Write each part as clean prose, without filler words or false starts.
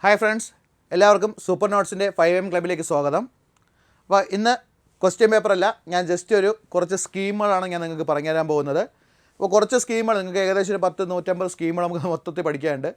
Hi friends, എല്ലാവർക്കും super നോട്ട്സിൻ്റെ 5M ക്ലബിലേക്ക് സ്വാഗതം. അപ്പോൾ ഇന്ന് ക്വസ്റ്റ്യൻ പേപ്പറല്ല, ഞാൻ ജസ്റ്റ് കുറച്ച് സ്കീമുകളാണ് ഞാൻ നിങ്ങൾക്ക് പറഞ്ഞു തരാൻ പോകുന്നത്. അപ്പോൾ കുറച്ച് സ്കീമുകൾ നിങ്ങൾക്ക് ഏകദേശം 100-150 സ്കീമുകൾ നമുക്ക് മൊത്തത്തിൽ പഠിക്കാനുണ്ട്.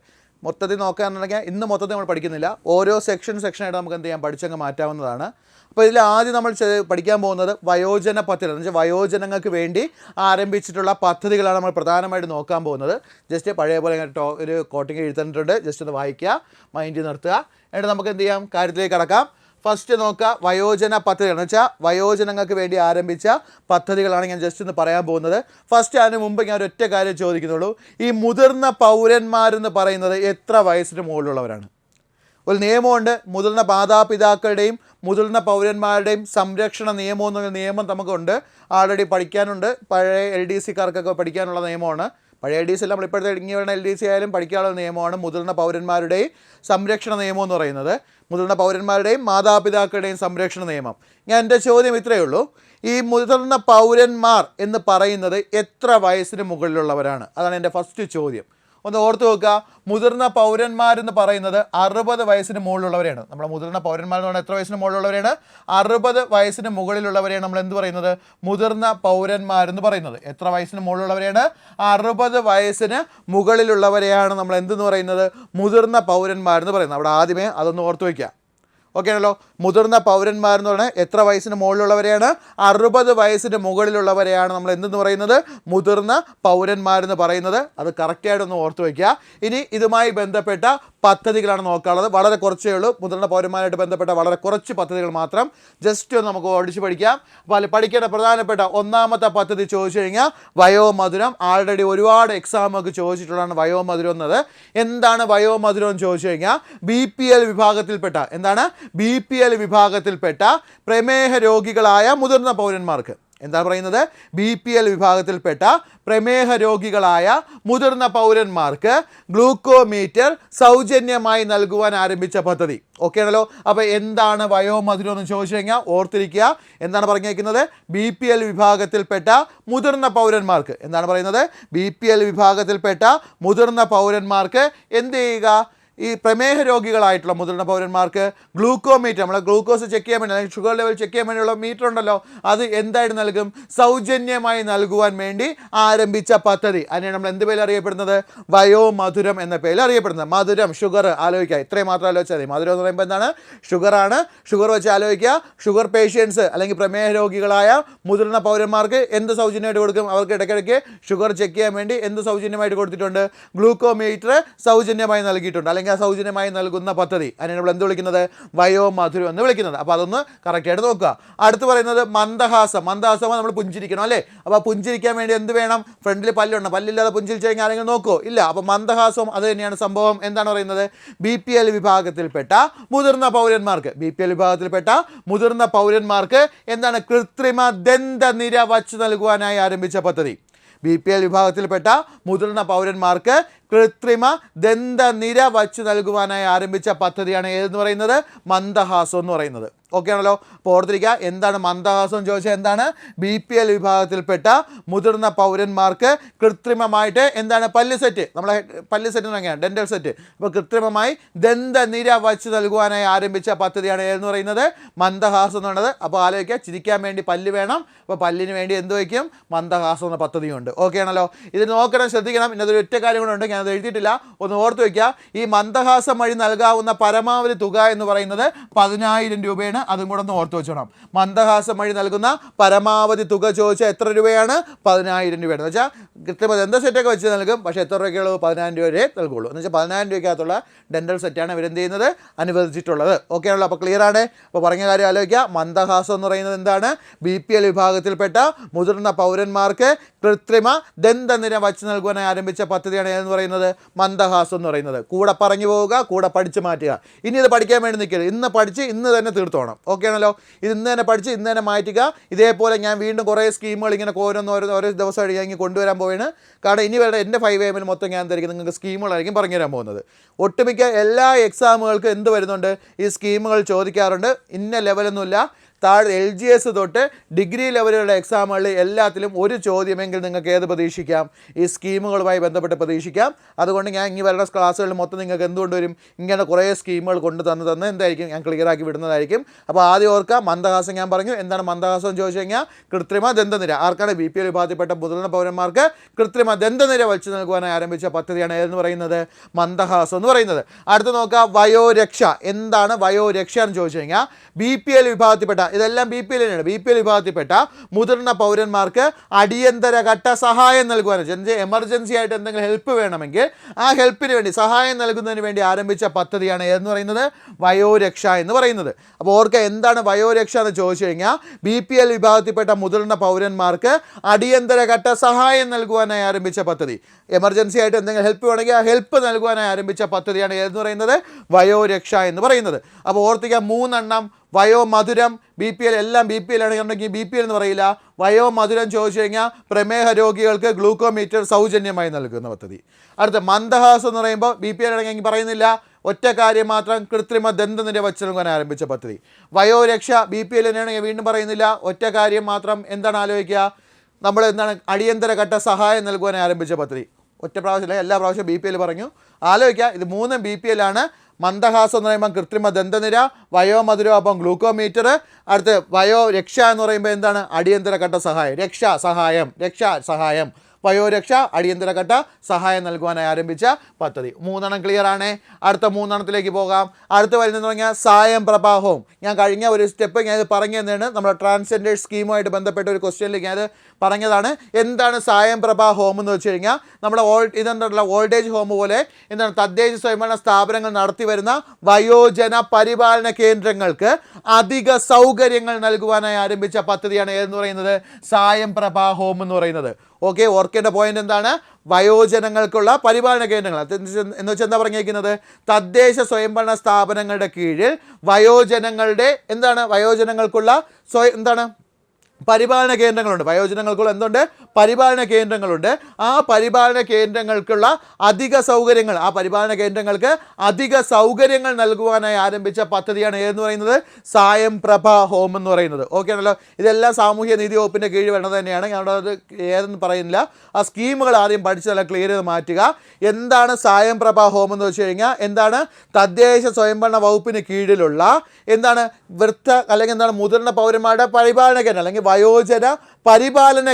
മൊത്തത്തിൽ നോക്കുകയാണെന്നുണ്ടെങ്കിൽ ഇന്ന് മൊത്തത്തിൽ നമ്മൾ പഠിക്കുന്നില്ല, ഓരോ സെക്ഷനായിട്ട് നമുക്ക് എന്ത് ചെയ്യാം, പഠിച്ചങ്ങ് മാറ്റാവുന്നതാണ്. അപ്പോൾ ഇതിൽ ആദ്യം നമ്മൾ പഠിക്കാൻ പോകുന്നത് വയോജന പദ്ധതി, എന്ന് വെച്ചാൽ വയോജനങ്ങൾക്ക് വേണ്ടി ആരംഭിച്ചിട്ടുള്ള പദ്ധതികളാണ് നമ്മൾ പ്രധാനമായിട്ട് നോക്കാൻ പോകുന്നത്. ജസ്റ്റ് പഴയ പോലെ ഒരു കോട്ടിങ് എഴുതിയിട്ടുണ്ട്, ജസ്റ്റ് ഒന്ന് വായിക്കുക, മൈൻഡിൽ നിർത്തുക, എന്നിട്ട് നമുക്ക് എന്ത് ചെയ്യാം, കാര്യത്തിലേക്ക് കടക്കാം. ഫസ്റ്റ് നോക്കുക, വയോജന പദ്ധതികൾ എന്ന് വെച്ചാൽ വയോജനങ്ങൾക്ക് വേണ്ടി ആരംഭിച്ച പദ്ധതികളാണ് ഞാൻ ജസ്റ്റ് ഒന്ന് പറയാൻ പോകുന്നത്. ഫസ്റ്റ് അതിന് മുമ്പ് ഞാൻ ഒരൊറ്റ കാര്യം ചോദിക്കുന്നുള്ളൂ, ഈ മുതിർന്ന പൗരന്മാരെന്ന് പറയുന്നത് എത്ര വയസ്സിന് മുകളിലുള്ളവരാണ്? ഒരു നിയമമുണ്ട്, മുതിർന്ന മാതാപിതാക്കളുടെയും മുതിർന്ന പൗരന്മാരുടെയും സംരക്ഷണ നിയമം എന്നൊരു നിയമം നമുക്കുണ്ട്, ആൾറെഡി പഠിക്കാനുണ്ട്. പഴയ LDCക്കാർക്കൊക്കെ പഠിക്കാനുള്ള നിയമമാണ്. പഴയ LDC എല്ലാം നമ്മൾ ഇപ്പോഴത്തെ ഇങ്ങനെ വരുന്ന LDC ആയാലും പഠിക്കാനുള്ള നിയമമാണ് മുതിർന്ന പൗരന്മാരുടെയും സംരക്ഷണ നിയമം എന്ന് പറയുന്നത്. മുതിർന്ന പൗരന്മാരുടെയും മാതാപിതാക്കളുടെയും സംരക്ഷണ നിയമം. എൻ്റെ ചോദ്യം ഇത്രയേ ഉള്ളൂ, ഈ മുതിർന്ന പൗരന്മാർ എന്ന് പറയുന്നത് എത്ര വയസ്സിന് മുകളിലുള്ളവരാണ്? അതാണ് എൻ്റെ ഫസ്റ്റ് ചോദ്യം. ഒന്ന് ഓർത്ത് നോക്കുക, മുതിർന്ന പൗരന്മാരെന്ന് പറയുന്നത് 60 വയസ്സിന് മുകളിലുള്ളവരെയാണ്. നമ്മുടെ മുതിർന്ന പൗരന്മാരെന്ന് പറഞ്ഞാൽ എത്ര വയസ്സിന് മുകളിലുള്ളവരെയാണ്? 60 വയസ്സിന് മുകളിലുള്ളവരെയാണ് നമ്മൾ എന്ത് പറയുന്നത്? മുതിർന്ന പൗരന്മാരെന്ന് പറയുന്നത്. എത്ര വയസ്സിന് മുകളിലുള്ളവരെയാണ്? 60 വയസ്സിന് മുകളിലുള്ളവരെയാണ് നമ്മൾ എന്തെന്ന് പറയുന്നത്? മുതിർന്ന പൗരന്മാരെന്ന് പറയുന്നത്. അവിടെ ആദ്യമേ അതൊന്ന് ഓർത്ത് വയ്ക്കുക. ഓക്കെ ആണല്ലോ. മുതിർന്ന പൗരന്മാരെന്ന് പറഞ്ഞാൽ എത്ര വയസ്സിന് മുകളിലുള്ളവരെയാണ്? 60 വയസ്സിന് മുകളിലുള്ളവരെയാണ് നമ്മൾ എന്തെന്ന് പറയുന്നത്? മുതിർന്ന പൗരന്മാരെന്ന് പറയുന്നത്. അത് കറക്റ്റായിട്ടൊന്ന് ഓർത്ത് വയ്ക്കുക. ഇനി ഇതുമായി ബന്ധപ്പെട്ട പദ്ധതികളാണ് നോക്കാനുള്ളത്. വളരെ കുറച്ചേ ഉള്ളൂ, മുതിർന്ന പൗരന്മാരായിട്ട് ബന്ധപ്പെട്ട വളരെ കുറച്ച് പദ്ധതികൾ മാത്രം. ജസ്റ്റ് ഒന്ന് നമുക്ക് ഓടിച്ച് പഠിക്കാം. അപ്പോൾ പഠിക്കേണ്ട പ്രധാനപ്പെട്ട ഒന്നാമത്തെ പദ്ധതി ചോദിച്ചു കഴിഞ്ഞാൽ വയോമധുരം. ആൾറെഡി ഒരുപാട് എക്സാമൊക്കെ ചോദിച്ചിട്ടുള്ളതാണ് വയോമധുരം എന്നത്. എന്താണ് വയോമധുരം എന്ന് ചോദിച്ചു കഴിഞ്ഞാൽ BPL വിഭാഗത്തിൽപ്പെട്ട, എന്താണ് BPL വിഭാഗത്തിൽപ്പെട്ട പ്രമേഹ രോഗികളായ മുതിർന്ന പൗരന്മാർക്ക്, എന്താണ് പറയുന്നത്? BPL വിഭാഗത്തിൽപ്പെട്ട പ്രമേഹ രോഗികളായ മുതിർന്ന പൗരന്മാർക്ക് ഗ്ലൂക്കോമീറ്റർ സൗജന്യമായി നൽകുവാൻ ആരംഭിച്ച പദ്ധതി. ഓക്കെ ആണല്ലോ. അപ്പോൾ എന്താണ് വയോമധുരം എന്ന് ചോദിച്ചു കഴിഞ്ഞാൽ ഓർത്തിരിക്കുക, എന്താണ് പറഞ്ഞേക്കുന്നത്? BPL വിഭാഗത്തിൽപ്പെട്ട മുതിർന്ന പൗരന്മാർക്ക്, എന്താണ് പറയുന്നത്? BPL വിഭാഗത്തിൽപ്പെട്ട മുതിർന്ന പൗരന്മാർക്ക് എന്ത് ചെയ്യുക? ഈ പ്രമേഹ രോഗികളായിട്ടുള്ള മുതിർന്ന പൗരന്മാർക്ക് ഗ്ലൂക്കോമീറ്റർ, നമ്മളെ ഗ്ലൂക്കോസ് ചെക്ക് ചെയ്യാൻ വേണ്ടി അല്ലെങ്കിൽ ഷുഗർ ലെവൽ ചെക്ക് ചെയ്യാൻ വേണ്ടിയുള്ള മീറ്റർ ഉണ്ടല്ലോ, അത് എന്തായിട്ട് നൽകും? സൗജന്യമായി നൽകുവാൻ വേണ്ടി ആരംഭിച്ച പദ്ധതി. അതിനെ നമ്മൾ എന്ത് പേരിൽ അറിയപ്പെടുന്നത്? വയോമധുരം എന്ന പേരിൽ അറിയപ്പെടുന്നത്. മധുരം, ഷുഗർ ആലോചിക്കുക, ഇത്രയും മാത്രം ആലോചിച്ചാൽ മതി. മധുരം എന്ന് പറയുമ്പോൾ എന്താണ്? ഷുഗറാണ്. ഷുഗർ വെച്ച് ആലോചിക്കുക. ഷുഗർ പേഷ്യൻസ് അല്ലെങ്കിൽ പ്രമേഹ രോഗികളായ മുതിർന്ന പൗരന്മാർക്ക് എന്ത് സൗജന്യമായിട്ട് കൊടുക്കും? അവർക്ക് ഇടയ്ക്കിടയ്ക്ക് ഷുഗർ ചെക്ക് ചെയ്യാൻ വേണ്ടി എന്ത് സൗജന്യമായിട്ട് കൊടുത്തിട്ടുണ്ട്? ഗ്ലൂക്കോമീറ്റർ സൗജന്യമായി നൽകിയിട്ടുണ്ട്, അല്ലെങ്കിൽ സൗജന്യമായി നൽകുന്ന പദ്ധതി. അതിനെ നമ്മൾ എന്ത് വിളിക്കുന്നത്? വയോമധുരം എന്ന് വിളിക്കുന്നത്. അപ്പോൾ അതൊന്ന് കറക്റ്റായിട്ട് നോക്കുക. അടുത്ത് പറയുന്നത് മന്ദഹാസം. മന്ദഹാസം നമ്മൾ പുഞ്ചിരിക്കണം അല്ലേ? അപ്പോൾ പുഞ്ചിരിക്കാൻ വേണ്ടി എന്ത് വേണം? ഫ്രണ്ടിൽ പല്ലുണ്ട്. പല്ലില്ലാതെ പുഞ്ചിരിച്ചു കഴിഞ്ഞാൽ ആരെങ്കിലും നോക്കുമോ? ഇല്ല. അപ്പോൾ മന്ദഹാസം അത് തന്നെയാണ് സംഭവം. എന്താണ് പറയുന്നത്? BPL വിഭാഗത്തിൽപ്പെട്ട മുതിർന്ന പൗരന്മാർക്ക്, BPL വിഭാഗത്തിൽപ്പെട്ട മുതിർന്ന പൗരന്മാർക്ക് എന്താണ്? കൃത്രിമ ദന്തനിര വച്ച് നൽകുവാനായി ആരംഭിച്ച പദ്ധതി. BPL വിഭാഗത്തിൽപ്പെട്ട മുതിർന്ന പൗരന്മാർക്ക് കൃത്രിമ ദന്തനിര വച്ച് നൽകുവാനായി ആരംഭിച്ച പദ്ധതിയാണ് ഏതെന്ന് പറയുന്നത്? മന്ദഹാസം എന്ന് പറയുന്നത്. ഓക്കെ ആണല്ലോ. അപ്പോൾ ഓർത്തിരിക്കുക, എന്താണ് മന്ദഹാസം എന്ന് ചോദിച്ചാൽ എന്താണ്? BPL വിഭാഗത്തിൽപ്പെട്ട മുതിർന്ന പൗരന്മാർക്ക് കൃത്രിമമായിട്ട് എന്താണ്? പല്ല് സെറ്റ്, നമ്മളെ പല്ല് സെറ്റ് തുടങ്ങിയാണ് ഡെൻ്റൽ സെറ്റ്. അപ്പോൾ കൃത്രിമമായി ദന്തനിര വച്ച് നൽകുവാനായി ആരംഭിച്ച പദ്ധതിയാണ് ഏതെന്ന് പറയുന്നത്? മന്ദഹാസം എന്ന് പറയുന്നത്. അപ്പോൾ ആലോചിക്കുക, ചിരിക്കാൻ വേണ്ടി പല്ല് വേണം, അപ്പോൾ പല്ലിന് വേണ്ടി എന്ത് വയ്ക്കും? മന്ദഹാസം എന്ന പദ്ധതിയുണ്ട്. ഓക്കെ ആണല്ലോ. ഇത് നോക്കണം, ശ്രദ്ധിക്കണം. ഇന്നതൊരു ഒറ്റ കാര്യം കൂടെ ഞാനത് എഴുതിയിട്ടില്ല, ഒന്ന് ഓർത്ത് വയ്ക്കുക. ഈ മന്ദഹാസം വഴി നൽകാവുന്ന പരമാവധി തുക എന്ന് പറയുന്നത് 10,000 രൂപയാണ്. അതും കൂടെ ഒന്ന് ഓർത്ത് വെച്ചോണം. മന്ദഹാസം വഴി നൽകുന്ന പരമാവധി തുക ചോദിച്ചാൽ എത്ര രൂപയാണ്? 10,000 രൂപയാണ്. എന്ന് വെച്ചാൽ കൃത്രിമ ദന്ത സെറ്റൊക്കെ വെച്ച് നൽകും, പക്ഷേ എത്ര രൂപയ്ക്കുള്ളൂ? 10,000 രൂപ വരെ നൽകുള്ളൂ. എന്ന് വെച്ചാൽ 10,000 രൂപയ്ക്കകത്തുള്ള ഡെൻ്റൽ സെറ്റാണ് ഇവരെന്ത് ചെയ്യുന്നത്? അനുവദിച്ചിട്ടുള്ളത്. ഓക്കെ ആണല്ലോ. അപ്പോൾ ക്ലിയർ ആണ്. അപ്പോൾ പറഞ്ഞ കാര്യം ആലോചിക്കുക. മന്ദഹാസം എന്ന് പറയുന്നത് എന്താണ്? BPL വിഭാഗത്തിൽപ്പെട്ട മുതിർന്ന പൗരന്മാർക്ക് കൃത്രിമ ദന്തനിര വച്ച് നൽകുവാനായി ആരംഭിച്ച പദ്ധതിയാണ് ഏതെന്ന് പറയുന്നത്? മന്ദഹാസം എന്ന് പറയുന്നത്. കൂടെ പറഞ്ഞു പോവുക, കൂടെ പഠിച്ച് മാറ്റുക. ഇനി ഇത് പഠിക്കാൻ വേണ്ടി നിൽക്കരുത്, ഇന്ന് പഠിച്ച് ഇന്ന് തന്നെ തീർത്തോണം. ഓക്കെ ആണല്ലോ. ഇത് ഇന്ന് തന്നെ പഠിച്ച് ഇന്ന് തന്നെ മാറ്റുക. ഇതേപോലെ ഞാൻ വീണ്ടും കുറേ സ്കീമുകൾ ഇങ്ങനെ ഓരോ ദിവസമായിട്ട് ഞാൻ ഇങ്ങനെ കൊണ്ടുവരാൻ പോവുകയാണ്. കാരണം ഇനി വരെ എൻ്റെ 5M മൊത്തം ഞാൻ എന്തായിരിക്കും നിങ്ങൾക്ക് സ്കീമുകളായിരിക്കും പറഞ്ഞു തരാൻ പോകുന്നത്. ഒട്ടുമിക്ക എല്ലാ എക്സാമുകൾക്കും എന്ത് വരുന്നുണ്ട്? ഈ സ്കീമുകൾ ചോദിക്കാറുണ്ട്. ഇന്ന ലെവലൊന്നുമില്ല, താഴെ LGS തൊട്ട് ഡിഗ്രി ലെവലുള്ള എക്സാമുകളിൽ എല്ലാത്തിലും ഒരു ചോദ്യമെങ്കിൽ നിങ്ങൾക്ക് ഏത് പ്രതീക്ഷിക്കാം? ഈ സ്കീമുകളുമായി ബന്ധപ്പെട്ട് പ്രതീക്ഷിക്കാം. അതുകൊണ്ട് ഞാൻ ഇനി വരുന്ന ക്ലാസ്സുകളിൽ മൊത്തം നിങ്ങൾക്ക് എന്തുകൊണ്ട് വരും? ഇങ്ങനെ കുറേ സ്കീമുകൾ കൊണ്ട് തന്ന് എന്തായിരിക്കും ഞാൻ ക്ലിയർ ആക്കി വിടുന്നതായിരിക്കും. അപ്പോൾ ആദ്യം ഓർക്കുക, മന്ദഹാസം ഞാൻ പറഞ്ഞു. എന്താണ് മന്ദഹാസം എന്ന് ചോദിച്ചു കഴിഞ്ഞാൽ കൃത്രിമ ദന്തനിര. ആർക്കാണ്? BPL വിഭാഗത്തിൽപ്പെട്ട മുതിർന്ന പൗരന്മാർക്ക് കൃത്രിമ ദന്തനിര വച്ചു നൽകുവാനായി ആരംഭിച്ച പദ്ധതിയാണ് ഏതെന്ന് പറയുന്നത്? മന്ദഹാസം എന്ന് പറയുന്നത്. അടുത്ത് നോക്കുക, വയോരക്ഷ. എന്താണ് വയോരക്ഷ എന്ന് ചോദിച്ചു കഴിഞ്ഞാൽ BPL വിഭാഗത്തിൽപ്പെട്ട, ഇതെല്ലാം BPL വിഭാഗത്തിൽപ്പെട്ട മുതിർന്ന പൗരന്മാർക്ക് അടിയന്തര ഘട്ട സഹായം നൽകുവാനും എമർജൻസി ആയിട്ട് എന്തെങ്കിലും ഹെൽപ്പ് വേണമെങ്കിൽ ആ ഹെൽപ്പിന് വേണ്ടി സഹായം നൽകുന്നതിന് വേണ്ടി ആരംഭിച്ച പദ്ധതിയാണ് എന്ന് പറയുന്നത് വയോരക്ഷ എന്ന് പറയുന്നത്. അപ്പോൾ ഓർക്കുക, എന്താണ് വയോരക്ഷ എന്ന് ചോദിച്ചു കഴിഞ്ഞാൽ BPL വിഭാഗത്തിൽപ്പെട്ട മുതിർന്ന പൗരന്മാർക്ക് അടിയന്തര ഘട്ട സഹായം നൽകുവാനായി ആരംഭിച്ച പദ്ധതി. എമർജൻസി ആയിട്ട് എന്തെങ്കിലും ഹെൽപ്പ് വേണമെങ്കിൽ ആ ഹെൽപ്പ് നൽകുവാനായി ആരംഭിച്ച പദ്ധതിയാണ് എന്ന് പറയുന്നത് വയോരക്ഷ എന്ന് പറയുന്നത്. അപ്പോൾ ഓർത്തിക്കുക, 3 എണ്ണം. വയോമധുരം, BPL എല്ലാം BPL ആണെന്നുണ്ടെങ്കിൽ BPL എന്ന് പറയില്ല. വയോമധുരം ചോദിച്ചു കഴിഞ്ഞാൽ പ്രമേഹ രോഗികൾക്ക് ഗ്ലൂക്കോമീറ്റർ സൗജന്യമായി നൽകുന്ന പദ്ധതി. അടുത്ത മന്ദഹാസം എന്ന് പറയുമ്പോൾ BPL ആണെങ്കിൽ പറയുന്നില്ല, ഒറ്റ കാര്യം മാത്രം, കൃത്രിമ ദന്തനിര വച്ചു നൽകാൻ ആരംഭിച്ച പദ്ധതി. വയോരക്ഷ BPL തന്നെയാണെങ്കിൽ വീണ്ടും പറയുന്നില്ല, ഒറ്റ കാര്യം മാത്രം. എന്താണ് ആലോചിക്കുക? നമ്മൾ എന്താണ് അടിയന്തര ഘട്ട സഹായം നൽകുവാൻ ആരംഭിച്ച പദ്ധതി. ഒറ്റ പ്രാവശ്യമല്ല, എല്ലാ പ്രാവശ്യവും BPL പറഞ്ഞു. ആലോചിക്കുക, ഇത് 3 BPL ആണ്. മന്ദഹാസം എന്ന് പറയുമ്പോൾ കൃത്രിമ ദന്തനിര, വയോമധുരം അപ്പം ഗ്ലൂക്കോമീറ്റർ, അടുത്ത് വയോരക്ഷ എന്ന് പറയുമ്പോൾ എന്താണ്? അടിയന്തര ഘട്ട സഹായം. രക്ഷാ സഹായം വയോരക്ഷ അടിയന്തര ഘട്ട സഹായം നൽകുവാനായി ആരംഭിച്ച പദ്ധതി. 3 ക്ലിയർ ആണ്. അടുത്ത 3 പോകാം. അടുത്ത് വരുന്നതെന്ന് പറഞ്ഞാൽ സായം പ്രഭാഹവും. ഞാൻ കഴിഞ്ഞ ഒരു സ്റ്റെപ്പ് ഞാൻ ഇത് പറഞ്ഞു തന്നെയാണ്. നമ്മുടെ ട്രാൻസ്ജെൻഡർ സ്കീമുമായിട്ട് ബന്ധപ്പെട്ട ഒരു ക്വസ്റ്റ്യനിലേക്ക് ഞാൻ പറഞ്ഞതാണ്. എന്താണ് സായം പ്രഭാ ഹോം എന്ന് വെച്ച് കഴിഞ്ഞാൽ നമ്മുടെ ഇതെന്നുള്ള ഓൾഡേജ് ഹോം പോലെ എന്താണ് തദ്ദേശ സ്വയംഭരണ സ്ഥാപനങ്ങൾ നടത്തി വരുന്ന വയോജന പരിപാലന കേന്ദ്രങ്ങൾക്ക് അധിക സൗകര്യങ്ങൾ നൽകുവാനായി ആരംഭിച്ച പദ്ധതിയാണ് ഏതെന്ന് പറയുന്നത് സായം പ്രഭാ ഹോം എന്ന് പറയുന്നത്. ഓക്കെ, ഓർക്കേണ്ട പോയിന്റ് എന്താണ്? വയോജനങ്ങൾക്കുള്ള പരിപാലന കേന്ദ്രങ്ങൾ എന്ന് വെച്ചാൽ എന്താ പറഞ്ഞിരിക്കുന്നത്? തദ്ദേശ സ്വയംഭരണ സ്ഥാപനങ്ങളുടെ കീഴിൽ വയോജനങ്ങൾക്കുള്ള പരിപാലന കേന്ദ്രങ്ങളുണ്ട്. വയോജനങ്ങൾക്കുള്ള പരിപാലന കേന്ദ്രങ്ങളുണ്ട്. ആ പരിപാലന കേന്ദ്രങ്ങൾക്കുള്ള അധിക സൗകര്യങ്ങൾ, ആ പരിപാലന കേന്ദ്രങ്ങൾക്ക് അധിക സൗകര്യങ്ങൾ നൽകുവാനായി ആരംഭിച്ച പദ്ധതിയാണ് ഏതെന്ന് പറയുന്നത് സായം പ്രഭ ഹോം എന്ന് പറയുന്നത്. ഓക്കെ ആണല്ലോ. ഇതെല്ലാം സാമൂഹ്യ നീതി വകുപ്പിൻ്റെ കീഴിൽ വരുന്നത് തന്നെയാണ്. ഞാനത് ഏതെന്ന് പറയുന്നില്ല. ആ സ്കീമുകൾ ആദ്യം പഠിച്ച് നല്ല ക്ലിയർ ചെയ്ത് മാറ്റുക. എന്താണ് സായം പ്രഭ ഹോം എന്ന് വെച്ച് കഴിഞ്ഞാൽ എന്താണ്? തദ്ദേശ സ്വയംഭരണ വകുപ്പിന് കീഴിലുള്ള മുതിർന്ന പൗരന്മാരുടെ പരിപാലന കേന്ദ്രം അല്ലെങ്കിൽ വയോജന പരിപാലന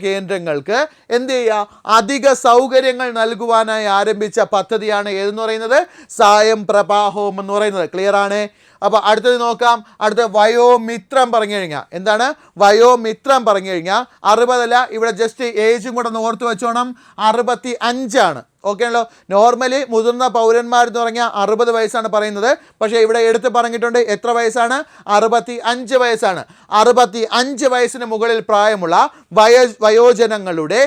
കേന്ദ്രങ്ങൾക്ക് എന്ത് ചെയ്യുക? അധിക സൗകര്യങ്ങൾ നൽകുവാനായി ആരംഭിച്ച പദ്ധതിയാണ് ഏതെന്ന് പറയുന്നത് സായം പ്രഭാ ഹോം എന്ന് പറയുന്നത്. ക്ലിയർ ആണ്. അപ്പോൾ അടുത്തത് നോക്കാം. അടുത്ത വയോമിത്രം പറഞ്ഞു കഴിഞ്ഞാൽ എന്താണ്? വയോമിത്രം പറഞ്ഞു കഴിഞ്ഞാൽ 60 അല്ല, ഇവിടെ ജസ്റ്റ് ഏജും കൂടെ ഒന്ന് ഓർത്ത് വെച്ചോണം. 65 ഓക്കെ ആണല്ലോ. നോർമലി മുതിർന്ന പൗരന്മാരെന്ന് പറഞ്ഞാൽ 60 വയസ്സാണ് പറയുന്നത്. പക്ഷേ ഇവിടെ എടുത്ത് പറഞ്ഞിട്ടുണ്ട് എത്ര വയസ്സാണ്? 65 വയസ്സാണ്. 65 വയസ്സിന് മുകളിൽ പ്രായമുള്ള വയോജനങ്ങളുടെ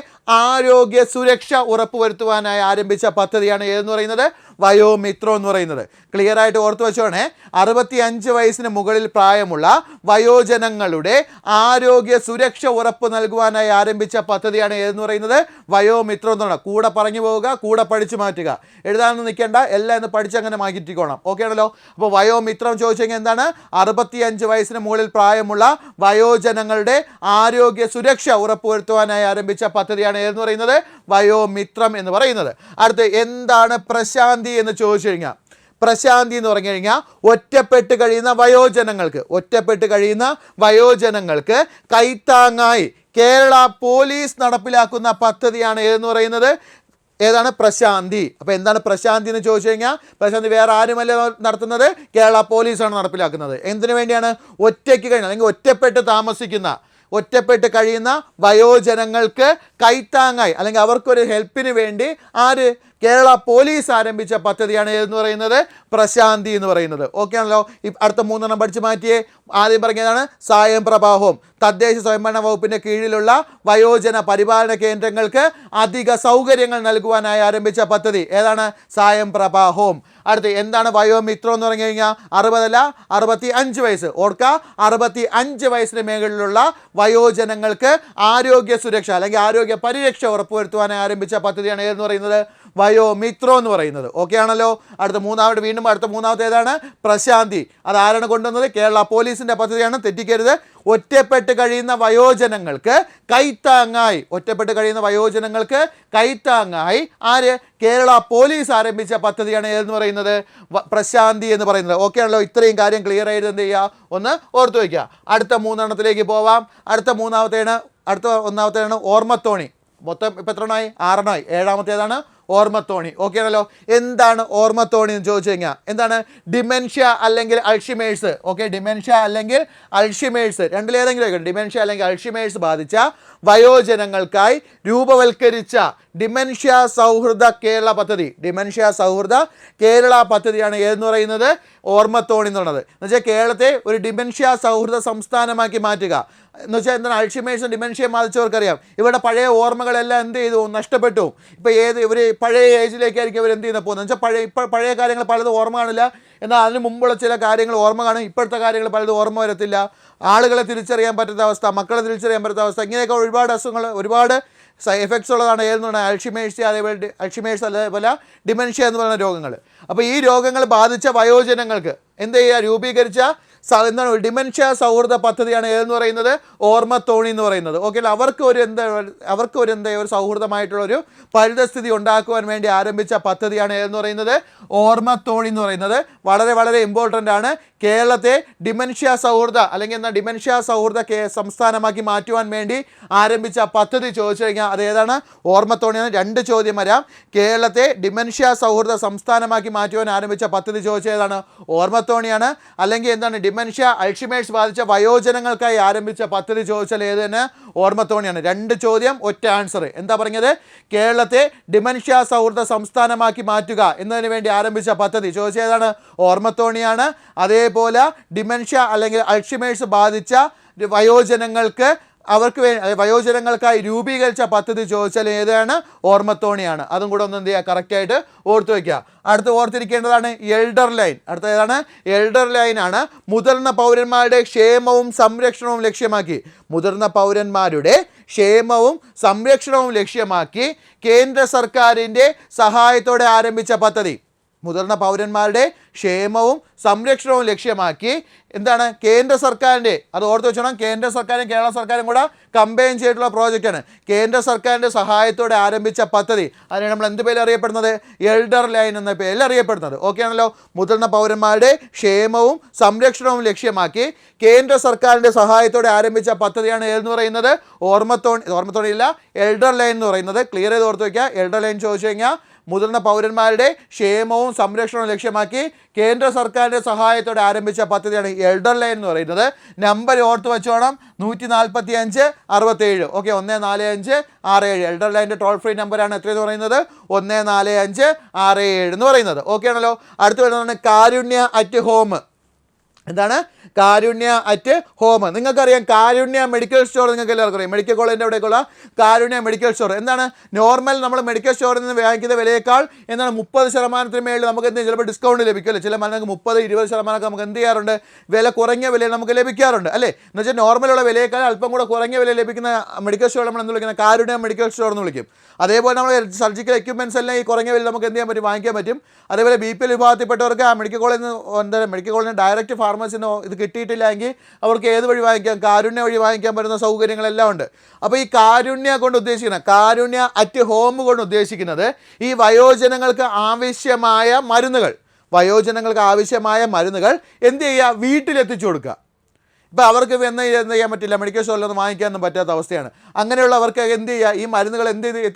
ആരോഗ്യ സുരക്ഷ ഉറപ്പുവരുത്തുവാനായി ആരംഭിച്ച പദ്ധതിയാണ് ഏതെന്ന് പറയുന്നത് വയോമിത്രം എന്ന് പറയുന്നത്. ക്ലിയർ ആയിട്ട് ഓർത്ത് വെച്ചോണേ. 65 വയസ്സിന് മുകളിൽ പ്രായമുള്ള വയോജനങ്ങളുടെ ആരോഗ്യ സുരക്ഷ ഉറപ്പ് നൽകുവാനായി ആരംഭിച്ച പദ്ധതിയാണ് ഏതെന്ന് പറയുന്നത് വയോമിത്രം എന്നാണ്. കൂടെ പറഞ്ഞു പോവുക, കൂടെ പഠിച്ചു മാറ്റുക. എഴുതാനൊന്നും നിൽക്കേണ്ട, എല്ലാം ഒന്ന് പഠിച്ച് അങ്ങനെ മാറ്റിക്കോണം. ഓക്കെ ആണല്ലോ. അപ്പോൾ വയോമിത്രം ചോദിച്ചു കഴിഞ്ഞാൽ എന്താണ്? 65 വയസ്സിന് മുകളിൽ പ്രായമുള്ള വയോജനങ്ങളുടെ ആരോഗ്യ സുരക്ഷ ഉറപ്പുവരുത്തുവാനായി ആരംഭിച്ച പദ്ധതിയാണ് ഏതെന്ന് പറയുന്നത് വയോമിത്രം എന്ന് പറയുന്നത്. അടുത്ത് എന്താണ് പ്രശാന്തി എന്ന് ചോദിച്ചു കഴിഞ്ഞാൽ പ്രശാന്തി എന്ന് പറഞ്ഞു കഴിഞ്ഞാൽ ഒറ്റപ്പെട്ട് കഴിയുന്ന വയോജനങ്ങൾക്ക് കൈത്താങ്ങായി കേരള പോലീസ് നടപ്പിലാക്കുന്ന പദ്ധതിയാണ് ഏതെന്ന് പറയുന്നത് ഏതാണ്? പ്രശാന്തി. അപ്പോൾ എന്താണ് പ്രശാന്തി എന്ന് ചോദിച്ചു കഴിഞ്ഞാൽ പ്രശാന്തി വേറെ ആരുമല്ല നടത്തുന്നത്, കേരള പോലീസാണ് നടപ്പിലാക്കുന്നത്. എന്തിനു വേണ്ടിയാണ്? ഒറ്റയ്ക്ക് കഴിയുന്ന അല്ലെങ്കിൽ ഒറ്റപ്പെട്ട് കഴിയുന്ന വയോജനങ്ങൾക്ക് കൈത്താങ്ങായി അല്ലെങ്കിൽ അവർക്കൊരു ഹെൽപ്പിന് വേണ്ടി കേരള പോലീസ് ആരംഭിച്ച പദ്ധതിയാണ് ഏതെന്ന് പറയുന്നത് പ്രശാന്തി എന്ന് പറയുന്നത്. ഓക്കെ ആണല്ലോ. അടുത്ത 3 പഠിച്ചു മാറ്റിയേ. ആദ്യം പറഞ്ഞതാണ് സായം പ്രഭാ ഹോം. തദ്ദേശ സ്വയംഭരണ വകുപ്പിൻ്റെ കീഴിലുള്ള വയോജന പരിപാലന കേന്ദ്രങ്ങൾക്ക് അധിക സൗകര്യങ്ങൾ നൽകുവാനായി ആരംഭിച്ച പദ്ധതി ഏതാണ്? സായം പ്രഭാ ഹോം. അടുത്ത് എന്താണ് വയോമിത്രം എന്ന് പറഞ്ഞു കഴിഞ്ഞാൽ 60 അല്ല, 65 വയസ്സ്. ഓർക്കുക, 65 വയസ്സിന് മേഖലയിലുള്ള വയോജനങ്ങൾക്ക് ആരോഗ്യ സുരക്ഷ അല്ലെങ്കിൽ ആരോഗ്യ പരിരക്ഷ ഉറപ്പുവരുത്തുവാനായി ആരംഭിച്ച പദ്ധതിയാണ് ഏതെന്ന് പറയുന്നത് വയോമിത്രോ എന്ന് പറയുന്നത്. ഓക്കെ ആണല്ലോ. അടുത്ത മൂന്നാമത്തെ ഏതാണ്? പ്രശാന്തി. അത് ആരാണ് കൊണ്ടുവന്നത്? കേരള പോലീസിൻ്റെ പദ്ധതിയാണ്, തെറ്റിക്കരുത്. ഒറ്റപ്പെട്ട് കഴിയുന്ന വയോജനങ്ങൾക്ക് കൈത്താങ്ങായി ആര്? കേരള പോലീസ് ആരംഭിച്ച പദ്ധതിയാണ് ഏതെന്ന് പറയുന്നത്? പ്രശാന്തി എന്ന് പറയുന്നത്. ഓക്കെ ആണല്ലോ. ഇത്രയും കാര്യം ക്ലിയർ ആയിട്ട് എന്ത് ചെയ്യുക? ഒന്ന് ഓർത്തു വയ്ക്കുക. അടുത്ത മൂന്നെണ്ണത്തിലേക്ക് പോവാം. അടുത്ത ഒന്നാമത്തേതാണ് ഓർമ്മത്തോണി. മൊത്തം ഇപ്പം എത്ര എണ്ണമായി? 6 എണ്ണമായി. ഏഴാമത്തേതാണ് ഓർമ്മത്തോണി. ഓക്കെ ആണല്ലോ. എന്താണ് ഓർമ്മത്തോണി എന്ന് ചോദിച്ചു കഴിഞ്ഞാൽ എന്താണ്? ഡിമെൻഷ്യ അല്ലെങ്കിൽ അൾഷിമേഴ്സ്. ഓക്കെ, ഡിമെൻഷ്യ അല്ലെങ്കിൽ അൾഷിമേഴ്സ് രണ്ടിലേതെങ്കിലും ഡിമെൻഷ്യ അല്ലെങ്കിൽ അൾഷിമേഴ്സ് ബാധിച്ച വയോജനങ്ങൾക്കായി രൂപവൽക്കരിച്ച ഡിമെൻഷ്യ സൗഹൃദ കേരള പദ്ധതിയാണ് ഏതെന്ന് പറയുന്നത്? ഓർമ്മത്തോണി എന്നുള്ളത്. എന്നുവെച്ചാൽ കേരളത്തെ ഒരു ഡിമെൻഷ്യ സൗഹൃദ സംസ്ഥാനമാക്കി മാറ്റുക എന്ന് വെച്ചാൽ എന്താണ്? അൾഷിമേഴ്സും ഡിമെൻഷ്യ ബാധിച്ചവർക്കറിയാം ഇവിടെ പഴയ ഓർമ്മകളെല്ലാം എന്ത് ചെയ്തു? നഷ്ടപ്പെട്ടു. ഇപ്പോൾ ഇവർ പഴയ ഏജിലേക്കായിരിക്കും ഇവർ എന്ത് ചെയ്യുന്നത് പോകുന്നത് വെച്ചാൽ പഴയ കാര്യങ്ങൾ പലതും ഓർമ്മ കാണില്ല. എന്നാൽ അതിന് മുമ്പുള്ള ചില കാര്യങ്ങൾ ഓർമ്മ കാണും. ഇപ്പോഴത്തെ കാര്യങ്ങൾ പലതും ഓർമ്മ വരത്തില്ല. ആളുകളെ തിരിച്ചറിയാൻ പറ്റാത്ത അവസ്ഥ, മക്കളെ തിരിച്ചറിയാൻ പറ്റാത്ത അവസ്ഥ, ഇങ്ങനെയൊക്കെ ഒരുപാട് അസുഖങ്ങൾ, ഒരുപാട് എഫക്ട്സ് ഉള്ളതാണ് ഏതെന്നാണ്? അതേപോലെ ഡിമെൻഷ്യ എന്ന് പറയുന്ന രോഗങ്ങൾ. അപ്പോൾ ഈ രോഗങ്ങൾ ബാധിച്ച വയോജനങ്ങൾക്ക് എന്ത് ചെയ്യുക? രൂപീകരിച്ച എന്താണ്? ഡിമെൻഷ്യ സൗഹൃദ പദ്ധതിയാണ് ഏതെന്ന് പറയുന്നത്? ഓർമ്മത്തോണി എന്ന് പറയുന്നത്. ഓക്കെ, അവർക്ക് ഒരു സൗഹൃദമായിട്ടുള്ളൊരു പരിതസ്ഥിതി ഉണ്ടാക്കുവാൻ വേണ്ടി ആരംഭിച്ച പദ്ധതിയാണ് ഏതെന്ന് പറയുന്നത്? ഓർമ്മത്തോണി എന്ന് പറയുന്നത്. വളരെ വളരെ ഇമ്പോർട്ടൻ്റ് ആണ്. കേരളത്തെ ഡിമെൻഷ്യ സൗഹൃദ സംസ്ഥാനമാക്കി മാറ്റുവാൻ വേണ്ടി ആരംഭിച്ച പദ്ധതി ചോദിച്ചു കഴിഞ്ഞാൽ അതേതാണ്? ഓർമ്മത്തോണിയാണ്. 2 ചോദ്യം വരാം. കേരളത്തെ ഡിമെൻഷ്യ സൗഹൃദ സംസ്ഥാനമാക്കി മാറ്റുവാൻ ആരംഭിച്ച പദ്ധതി ചോദിച്ചതാണ്? ഓർമ്മത്തോണിയാണ്. അല്ലെങ്കിൽ എന്താണ്? ഡിമെൻഷ്യ അൾഷിമേഴ്സ് ബാധിച്ച വയോജനങ്ങൾക്കായി ആരംഭിച്ച പദ്ധതി ചോദിച്ചാൽ ഏത് തന്നെ? ഓർമ്മത്തോണിയാണ്. 2 ചോദ്യം, ഒറ്റ ആൻസർ. എന്താ പറഞ്ഞത്? കേരളത്തെ ഡിമെൻഷ്യ സൗഹൃദ സംസ്ഥാനമാക്കി മാറ്റുക എന്നതിന് വേണ്ടി ആരംഭിച്ച പദ്ധതി ചോദിച്ചതാണ്? ഓർമ്മത്തോണിയാണ്. അതേപോലെ ഡിമെൻഷ്യ അല്ലെങ്കിൽ അൾഷിമേഴ്സ് ബാധിച്ച വയോജനങ്ങൾക്കായി രൂപീകരിച്ച പദ്ധതി ചോദിച്ചാൽ ഏതാണ്? ഓർമ്മത്തോണിയാണ്. അതും കൂടെ ഒന്ന് എന്ത് ചെയ്യുക? കറക്റ്റായിട്ട് ഓർത്തു വയ്ക്കുക. അടുത്ത് ഓർത്തിരിക്കേണ്ടതാണ് എൽഡർ ലൈൻ. അടുത്ത ഏതാണ്? എൽഡർ ലൈനാണ്. മുതിർന്ന പൗരന്മാരുടെ ക്ഷേമവും സംരക്ഷണവും ലക്ഷ്യമാക്കി കേന്ദ്ര സർക്കാരിൻ്റെ സഹായത്തോടെ ആരംഭിച്ച പദ്ധതി. മുതിർന്ന പൗരന്മാരുടെ ക്ഷേമവും സംരക്ഷണവും ലക്ഷ്യമാക്കി എന്താണ്? കേന്ദ്ര സർക്കാരിൻ്റെ, അത് ഓർത്ത് വെച്ചോണം, കേന്ദ്ര സർക്കാരും കേരള സർക്കാരും കൂടെ കമ്പൈൻ ചെയ്തിട്ടുള്ള പ്രോജക്റ്റാണ്. കേന്ദ്ര സർക്കാരിൻ്റെ സഹായത്തോടെ ആരംഭിച്ച പദ്ധതി. അതിനെ നമ്മൾ എന്ത് പേരിൽ അറിയപ്പെടുന്നത്? എൽഡർ ലൈൻ എന്ന പേരിൽ അറിയപ്പെടുന്നത്. ഓക്കെ ആണല്ലോ. മുതിർന്ന പൗരന്മാരുടെ ക്ഷേമവും സംരക്ഷണവും ലക്ഷ്യമാക്കി കേന്ദ്ര സർക്കാരിൻ്റെ സഹായത്തോടെ ആരംഭിച്ച പദ്ധതിയാണ് ഏതെന്ന് പറയുന്നത്? ഓർമ്മത്തോണിയില്ല, എൽഡർ ലൈൻ എന്ന് പറയുന്നത്. ക്ലിയർ ചെയ്ത് ഓർത്ത് വയ്ക്കുക. എൽഡർ ലൈൻ ചോദിച്ചു കഴിഞ്ഞാൽ മുതിർന്ന പൗരന്മാരുടെ ക്ഷേമവും സംരക്ഷണവും ലക്ഷ്യമാക്കി കേന്ദ്ര സർക്കാരിൻ്റെ സഹായത്തോടെ ആരംഭിച്ച പദ്ധതിയാണ് എൽഡർ ലൈൻ എന്ന് പറയുന്നത്. നമ്പർ ഓർത്ത് വെച്ചോണം, 145 67. ഓക്കെ, 14567. എൽഡർ ലൈൻ്റെ ടോൾ ഫ്രീ നമ്പറാണ് എത്രയെന്ന് പറയുന്നത്? 14567 എന്ന് പറയുന്നത്. ഓക്കെ ആണല്ലോ. അടുത്ത് വരുന്നതാണ് കാരുണ്യ@ഹോം. എന്താണ്? കാരുണ്യ@ഹോം. നിങ്ങൾക്കറിയാം കാരുണ്യ മെഡിക്കൽ സ്റ്റോർ, നിങ്ങൾക്ക് എല്ലാവർക്കും അറിയാം. മെഡിക്കൽ കോളേജിൻ്റെ അവിടേക്കുള്ള കാരുണ്യ മെഡിക്കൽ സ്റ്റോർ എന്താണ്? നോർമൽ നമ്മൾ മെഡിക്കൽ സ്റ്റോറിൽ നിന്ന് വാങ്ങിക്കുന്ന വിലയേക്കാൾ എന്താണ് 30% മേളിൽ നമുക്ക് എന്ത് ചിലപ്പോൾ ഡിസ്കൗണ്ട് ലഭിക്കുമല്ലോ. ചില മരുന്നുകൾക്ക് 30-20% നമുക്ക് എന്ത് ചെയ്യാറുണ്ട്? വില കുറഞ്ഞ വിലയിൽ നമുക്ക് ലഭിക്കാറുണ്ട് അല്ലേ? എന്ന് വെച്ചാൽ നോർമലുള്ള വിലയേക്കാൾ അല്പം കൂടെ കുറഞ്ഞ വില ലഭിക്കുന്ന മെഡിക്കൽ സ്റ്റോർ നമ്മൾ എന്ത് വിളിക്കുന്നത്? കാരുണ്യ മെഡിക്കൽ സ്റ്റോർ എന്ന് വിളിക്കും. അതേപോലെ നമ്മൾ സർജിക്കൽ എക്യുപ്മെൻറ്റ്സ് എല്ലാം ഈ കുറഞ്ഞ വില നമുക്ക് എന്ത് ചെയ്യാൻ പറ്റും? വാങ്ങിക്കാൻ പറ്റും. അതേപോലെ BPL വിഭാഗത്തിൽപ്പെട്ടവർക്ക് ആ മെഡിക്കൽ കോളേജിന് ഡയറക്റ്റ് ഫാർമസിനോ ഇത് കിട്ടിയിട്ടില്ല എങ്കിൽ അവർക്ക് ഏത് വഴി വാങ്ങിക്കാം? കാരുണ്യ വഴി വാങ്ങിക്കാൻ പറ്റുന്ന സൗകര്യങ്ങളെല്ലാം ഉണ്ട്. അപ്പോൾ ഈ കാരുണ്യ@ഹോം കൊണ്ട് ഉദ്ദേശിക്കുന്നത് ഈ വയോജനങ്ങൾക്ക് ആവശ്യമായ മരുന്നുകൾ എന്ത് ചെയ്യുക? വീട്ടിലെത്തിച്ചു കൊടുക്കുക. ഇപ്പോൾ അവർക്ക് എന്ത് ചെയ്യാൻ പറ്റില്ല? മെഡിക്കൽ സ്റ്റോറിലൊന്നും വാങ്ങിക്കാനൊന്നും പറ്റാത്ത അവസ്ഥയാണ്. അങ്ങനെയുള്ളവർക്ക് എന്ത് ചെയ്യുക? ഈ മരുന്നുകൾ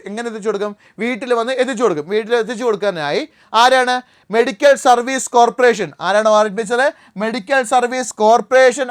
എങ്ങനെ എത്തിച്ചു കൊടുക്കും? വീട്ടിൽ വന്ന് എത്തിച്ചു കൊടുക്കും. വീട്ടിൽ എത്തിച്ചു കൊടുക്കാനായി ആരാണ്? Medical service corporation. ആരാണ് ആരംഭിച്ചത്? മെഡിക്കൽ സർവീസ് കോർപ്പറേഷൻ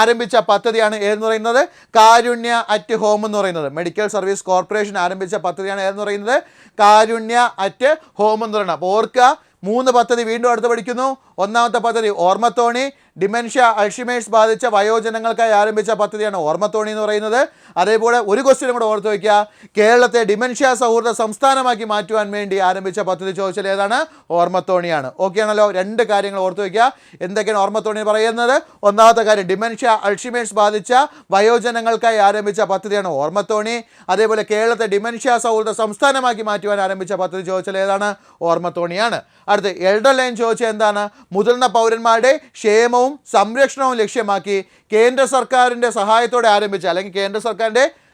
ആരംഭിച്ച പദ്ധതിയാണ് ഏതെന്ന് പറയുന്നത്? കാരുണ്യ@ഹോം എന്ന് പറയുന്നത്. മെഡിക്കൽ സർവീസ് കോർപ്പറേഷൻ ആരംഭിച്ച പദ്ധതിയാണ് ഏതെന്ന് പറയുന്നത്? കാരുണ്യ@ഹോം എന്ന് പറയുന്നത്. അപ്പോൾ ഓർക്കുക, 3 പദ്ധതി വീണ്ടും അടുത്ത് പഠിക്കുന്നു. ഒന്നാമത്തെ പദ്ധതി ഓർമ്മത്തോണി, ഡിമെൻഷ്യ അൾഷിമേഴ്സ് ബാധിച്ച വയോജനങ്ങൾക്കായി ആരംഭിച്ച പദ്ധതിയാണ് ഓർമ്മത്തോണി എന്ന് പറയുന്നത്. അതേപോലെ ഒരു ക്വസ്റ്റ്യനും കൂടെ ഓർത്ത് വയ്ക്കുക, കേരളത്തെ ഡിമെൻഷ്യ സൗഹൃദ സംസ്ഥാനമാക്കി മാറ്റുവാൻ വേണ്ടി ആരംഭിച്ച പദ്ധതി ചോദിച്ചാൽ ഏതാണ്? ഓർമ്മത്തോണിയാണ്. ഓക്കെ ആണല്ലോ? രണ്ട് കാര്യങ്ങൾ ഓർത്ത് വയ്ക്കുക. എന്തൊക്കെയാണ് ഓർമ്മത്തോണി പറയുന്നത്? ഒന്നാമത്തെ കാര്യം, ഡിമെൻഷ്യ അൾഷിമേഴ്സ് ബാധിച്ച വയോജനങ്ങൾക്കായി ആരംഭിച്ച പദ്ധതിയാണ് ഓർമ്മത്തോണി. അതേപോലെ കേരളത്തെ ഡിമെൻഷ്യ സൗഹൃദ സംസ്ഥാനമാക്കി മാറ്റുവാൻ ആരംഭിച്ച പദ്ധതി ചോദിച്ചാൽ ഏതാണ്? ഓർമ്മത്തോണിയാണ്. അടുത്ത് എൽഡർ ലൈൻ ചോദിച്ചാൽ എന്താണ്? മുതിർന്ന പൗരന്മാരുടെ ക്ഷേമവും സംരക്ഷണവും ലക്ഷ്യമാക്കി കേന്ദ്ര സർക്കാരിൻ്റെ സഹായത്തോടെ ആരംഭിച്ച, അല്ലെങ്കിൽ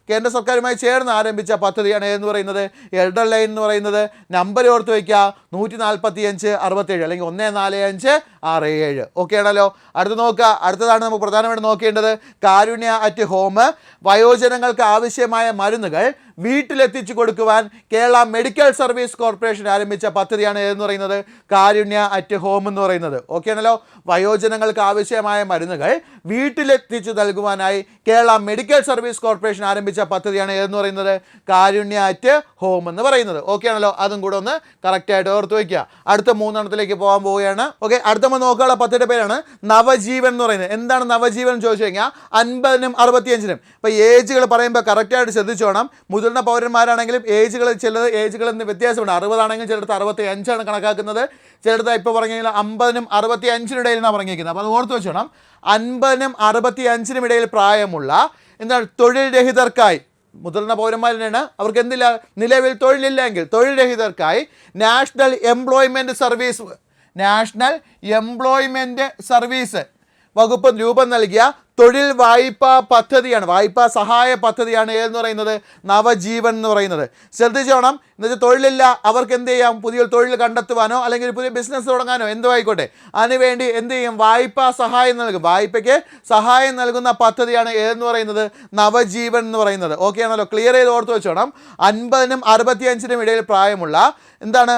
കേന്ദ്ര സർക്കാരുമായി ചേർന്ന് ആരംഭിച്ച പദ്ധതിയാണ് എന്ന് പറയുന്നത് എൽഡർ ലൈൻ എന്ന് പറയുന്നത്. നമ്പർ ഓർത്ത് വയ്ക്കുക, 14567 അല്ലെങ്കിൽ 14567. ഓക്കെ ആണല്ലോ? അടുത്ത് നോക്കുക, അടുത്തതാണ് നമുക്ക് പ്രധാനമായിട്ട് നോക്കേണ്ടത്. കാരുണ്യ അറ്റ് ഹോം, വയോജനങ്ങൾക്ക് ആവശ്യമായ മരുന്നുകൾ വീട്ടിലെത്തിച്ചു കൊടുക്കുവാൻ കേരള മെഡിക്കൽ സർവീസ് കോർപ്പറേഷൻ ആരംഭിച്ച പദ്ധതിയാണ് എന്ന് പറയുന്നത് കാരുണ്യ അറ്റ് ഹോം എന്ന് പറയുന്നത്. ഓക്കെ ആണല്ലോ? വയോജനങ്ങൾക്ക് ആവശ്യമായ മരുന്നുകൾ വീട്ടിലെത്തിച്ചു നൽകുവാനായി കേരള മെഡിക്കൽ സർവീസ് കോർപ്പറേഷൻ ആരംഭിച്ച പദ്ധതിയാണ് എന്ന് പറയുന്നത് കാരുണ്യ അറ്റ് ഹോം എന്ന് പറയുന്നത്. ഓക്കെ ആണല്ലോ? അതും കൂടെ ഒന്ന് കറക്റ്റായിട്ട് ഓർത്ത് വയ്ക്കുക. അടുത്ത 3 പോകാൻ പോവുകയാണ്. ഓക്കെ, അടുത്ത നമ്മൾ നോക്കാനുള്ള പദ്ധതിയുടെ പേരാണ് നവജീവൻ എന്ന് പറയുന്നത്. എന്താണ് നവജീവൻ എന്ന് ചോദിച്ചു കഴിഞ്ഞാൽ 50-നും 65-നും. ഇപ്പോൾ ഏജുകൾ പറയുമ്പോൾ കറക്റ്റായിട്ട് ശ്രദ്ധിച്ചോണം. മുതിർന്ന പൗരന്മാരാണെങ്കിലും ചിലത് ഏജുകളിൽ നിന്ന് വ്യത്യാസമുണ്ട്. 60 ആണെങ്കിലും ചിലടത്ത് 65 കണക്കാക്കുന്നത്, ചിലടത്ത് ഇപ്പോൾ പറഞ്ഞു കഴിഞ്ഞാൽ 50-നും 65-നും ഇടയിലാണ് പറഞ്ഞിരിക്കുന്നത്. അപ്പോൾ അത് ഓർത്ത് വെച്ചോണം. 50-നും 65-നും ഇടയിൽ പ്രായമുള്ള എന്താണ് തൊഴിൽ രഹിതർക്കായി, മുതിർന്ന പൗരന്മാരാണ്, അവർക്ക് എന്തില്ല, നിലവിൽ തൊഴിലില്ലെങ്കിൽ തൊഴിൽ രഹിതർക്കായി നാഷണൽ എംപ്ലോയ്മെൻറ്റ് സർവീസ് വകുപ്പ് രൂപം നൽകിയ തൊഴിൽ വായ്പാ പദ്ധതിയാണ്, വായ്പാ സഹായ പദ്ധതിയാണ് എന്ന് പറയുന്നത് നവജീവൻ എന്ന് പറയുന്നത്. ശ്രദ്ധിച്ചോണം. എന്നുവെച്ചാൽ തൊഴിലില്ല, അവർക്ക് എന്ത് ചെയ്യാം? പുതിയൊരു തൊഴിൽ കണ്ടെത്തുവാനോ അല്ലെങ്കിൽ പുതിയ ബിസിനസ് തുടങ്ങാനോ എന്തോ ആയിക്കോട്ടെ, അതിനുവേണ്ടി എന്ത് ചെയ്യും? വായ്പാ സഹായം നൽകും. വായ്പയ്ക്ക് സഹായം നൽകുന്ന പദ്ധതിയാണ് എന്ന് പറയുന്നത് നവജീവൻ എന്ന് പറയുന്നത്. ഓക്കെ ആണല്ലോ? ക്ലിയർ ചെയ്ത് ഓർത്ത് വെച്ചോണം. 50-നും 65-നും ഇടയിൽ പ്രായമുള്ള എന്താണ്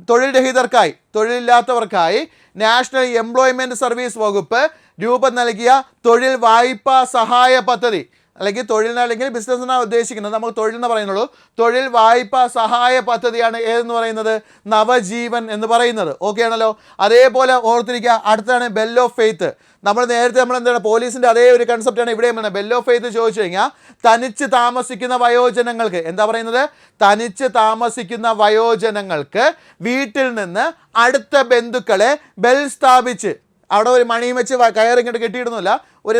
തൊഴിൽ രഹിതർക്കായി, തൊഴിലില്ലാത്തവർക്കായി നാഷണൽ എംപ്ലോയ്മെൻറ്റ് സർവീസ് വകുപ്പ് രൂപം നൽകിയ തൊഴിൽ വായ്പാ സഹായ പദ്ധതി, അല്ലെങ്കിൽ തൊഴിലിനല്ലെങ്കിൽ ബിസിനസ്സിനാണ് ഉദ്ദേശിക്കുന്നത്, നമുക്ക് തൊഴിൽ എന്ന് പറയുന്നുള്ളൂ. തൊഴിൽ വായ്പാ സഹായ പദ്ധതിയാണ് ഏതെന്ന് പറയുന്നത് നവജീവൻ എന്ന് പറയുന്നത്. ഓക്കെ ആണല്ലോ? അതേപോലെ ഓർത്തിരിക്കുക. അടുത്താണ് ബെൽ ഓഫ് ഫെയ്ത്ത്. നേരത്തെ എന്താണ് പോലീസിൻ്റെ അതേ ഒരു കൺസെപ്റ്റാണ് ഇവിടെയും പറയുന്നത്. ബെൽ ഓഫ് ഫെയ്ത്ത് ചോദിച്ചു കഴിഞ്ഞാൽ തനിച്ച് താമസിക്കുന്ന വയോജനങ്ങൾക്ക്, എന്താ പറയുന്നത്? തനിച്ച് താമസിക്കുന്ന വയോജനങ്ങൾക്ക് വീട്ടിൽ നിന്ന് അടുത്ത ബന്ധുക്കളെ ബെൽ സ്ഥാപിച്ച്, അവിടെ ഒരു മണിയും വെച്ച് കയറിങ്ങോട്ട് കെട്ടിയിടുന്നില്ല,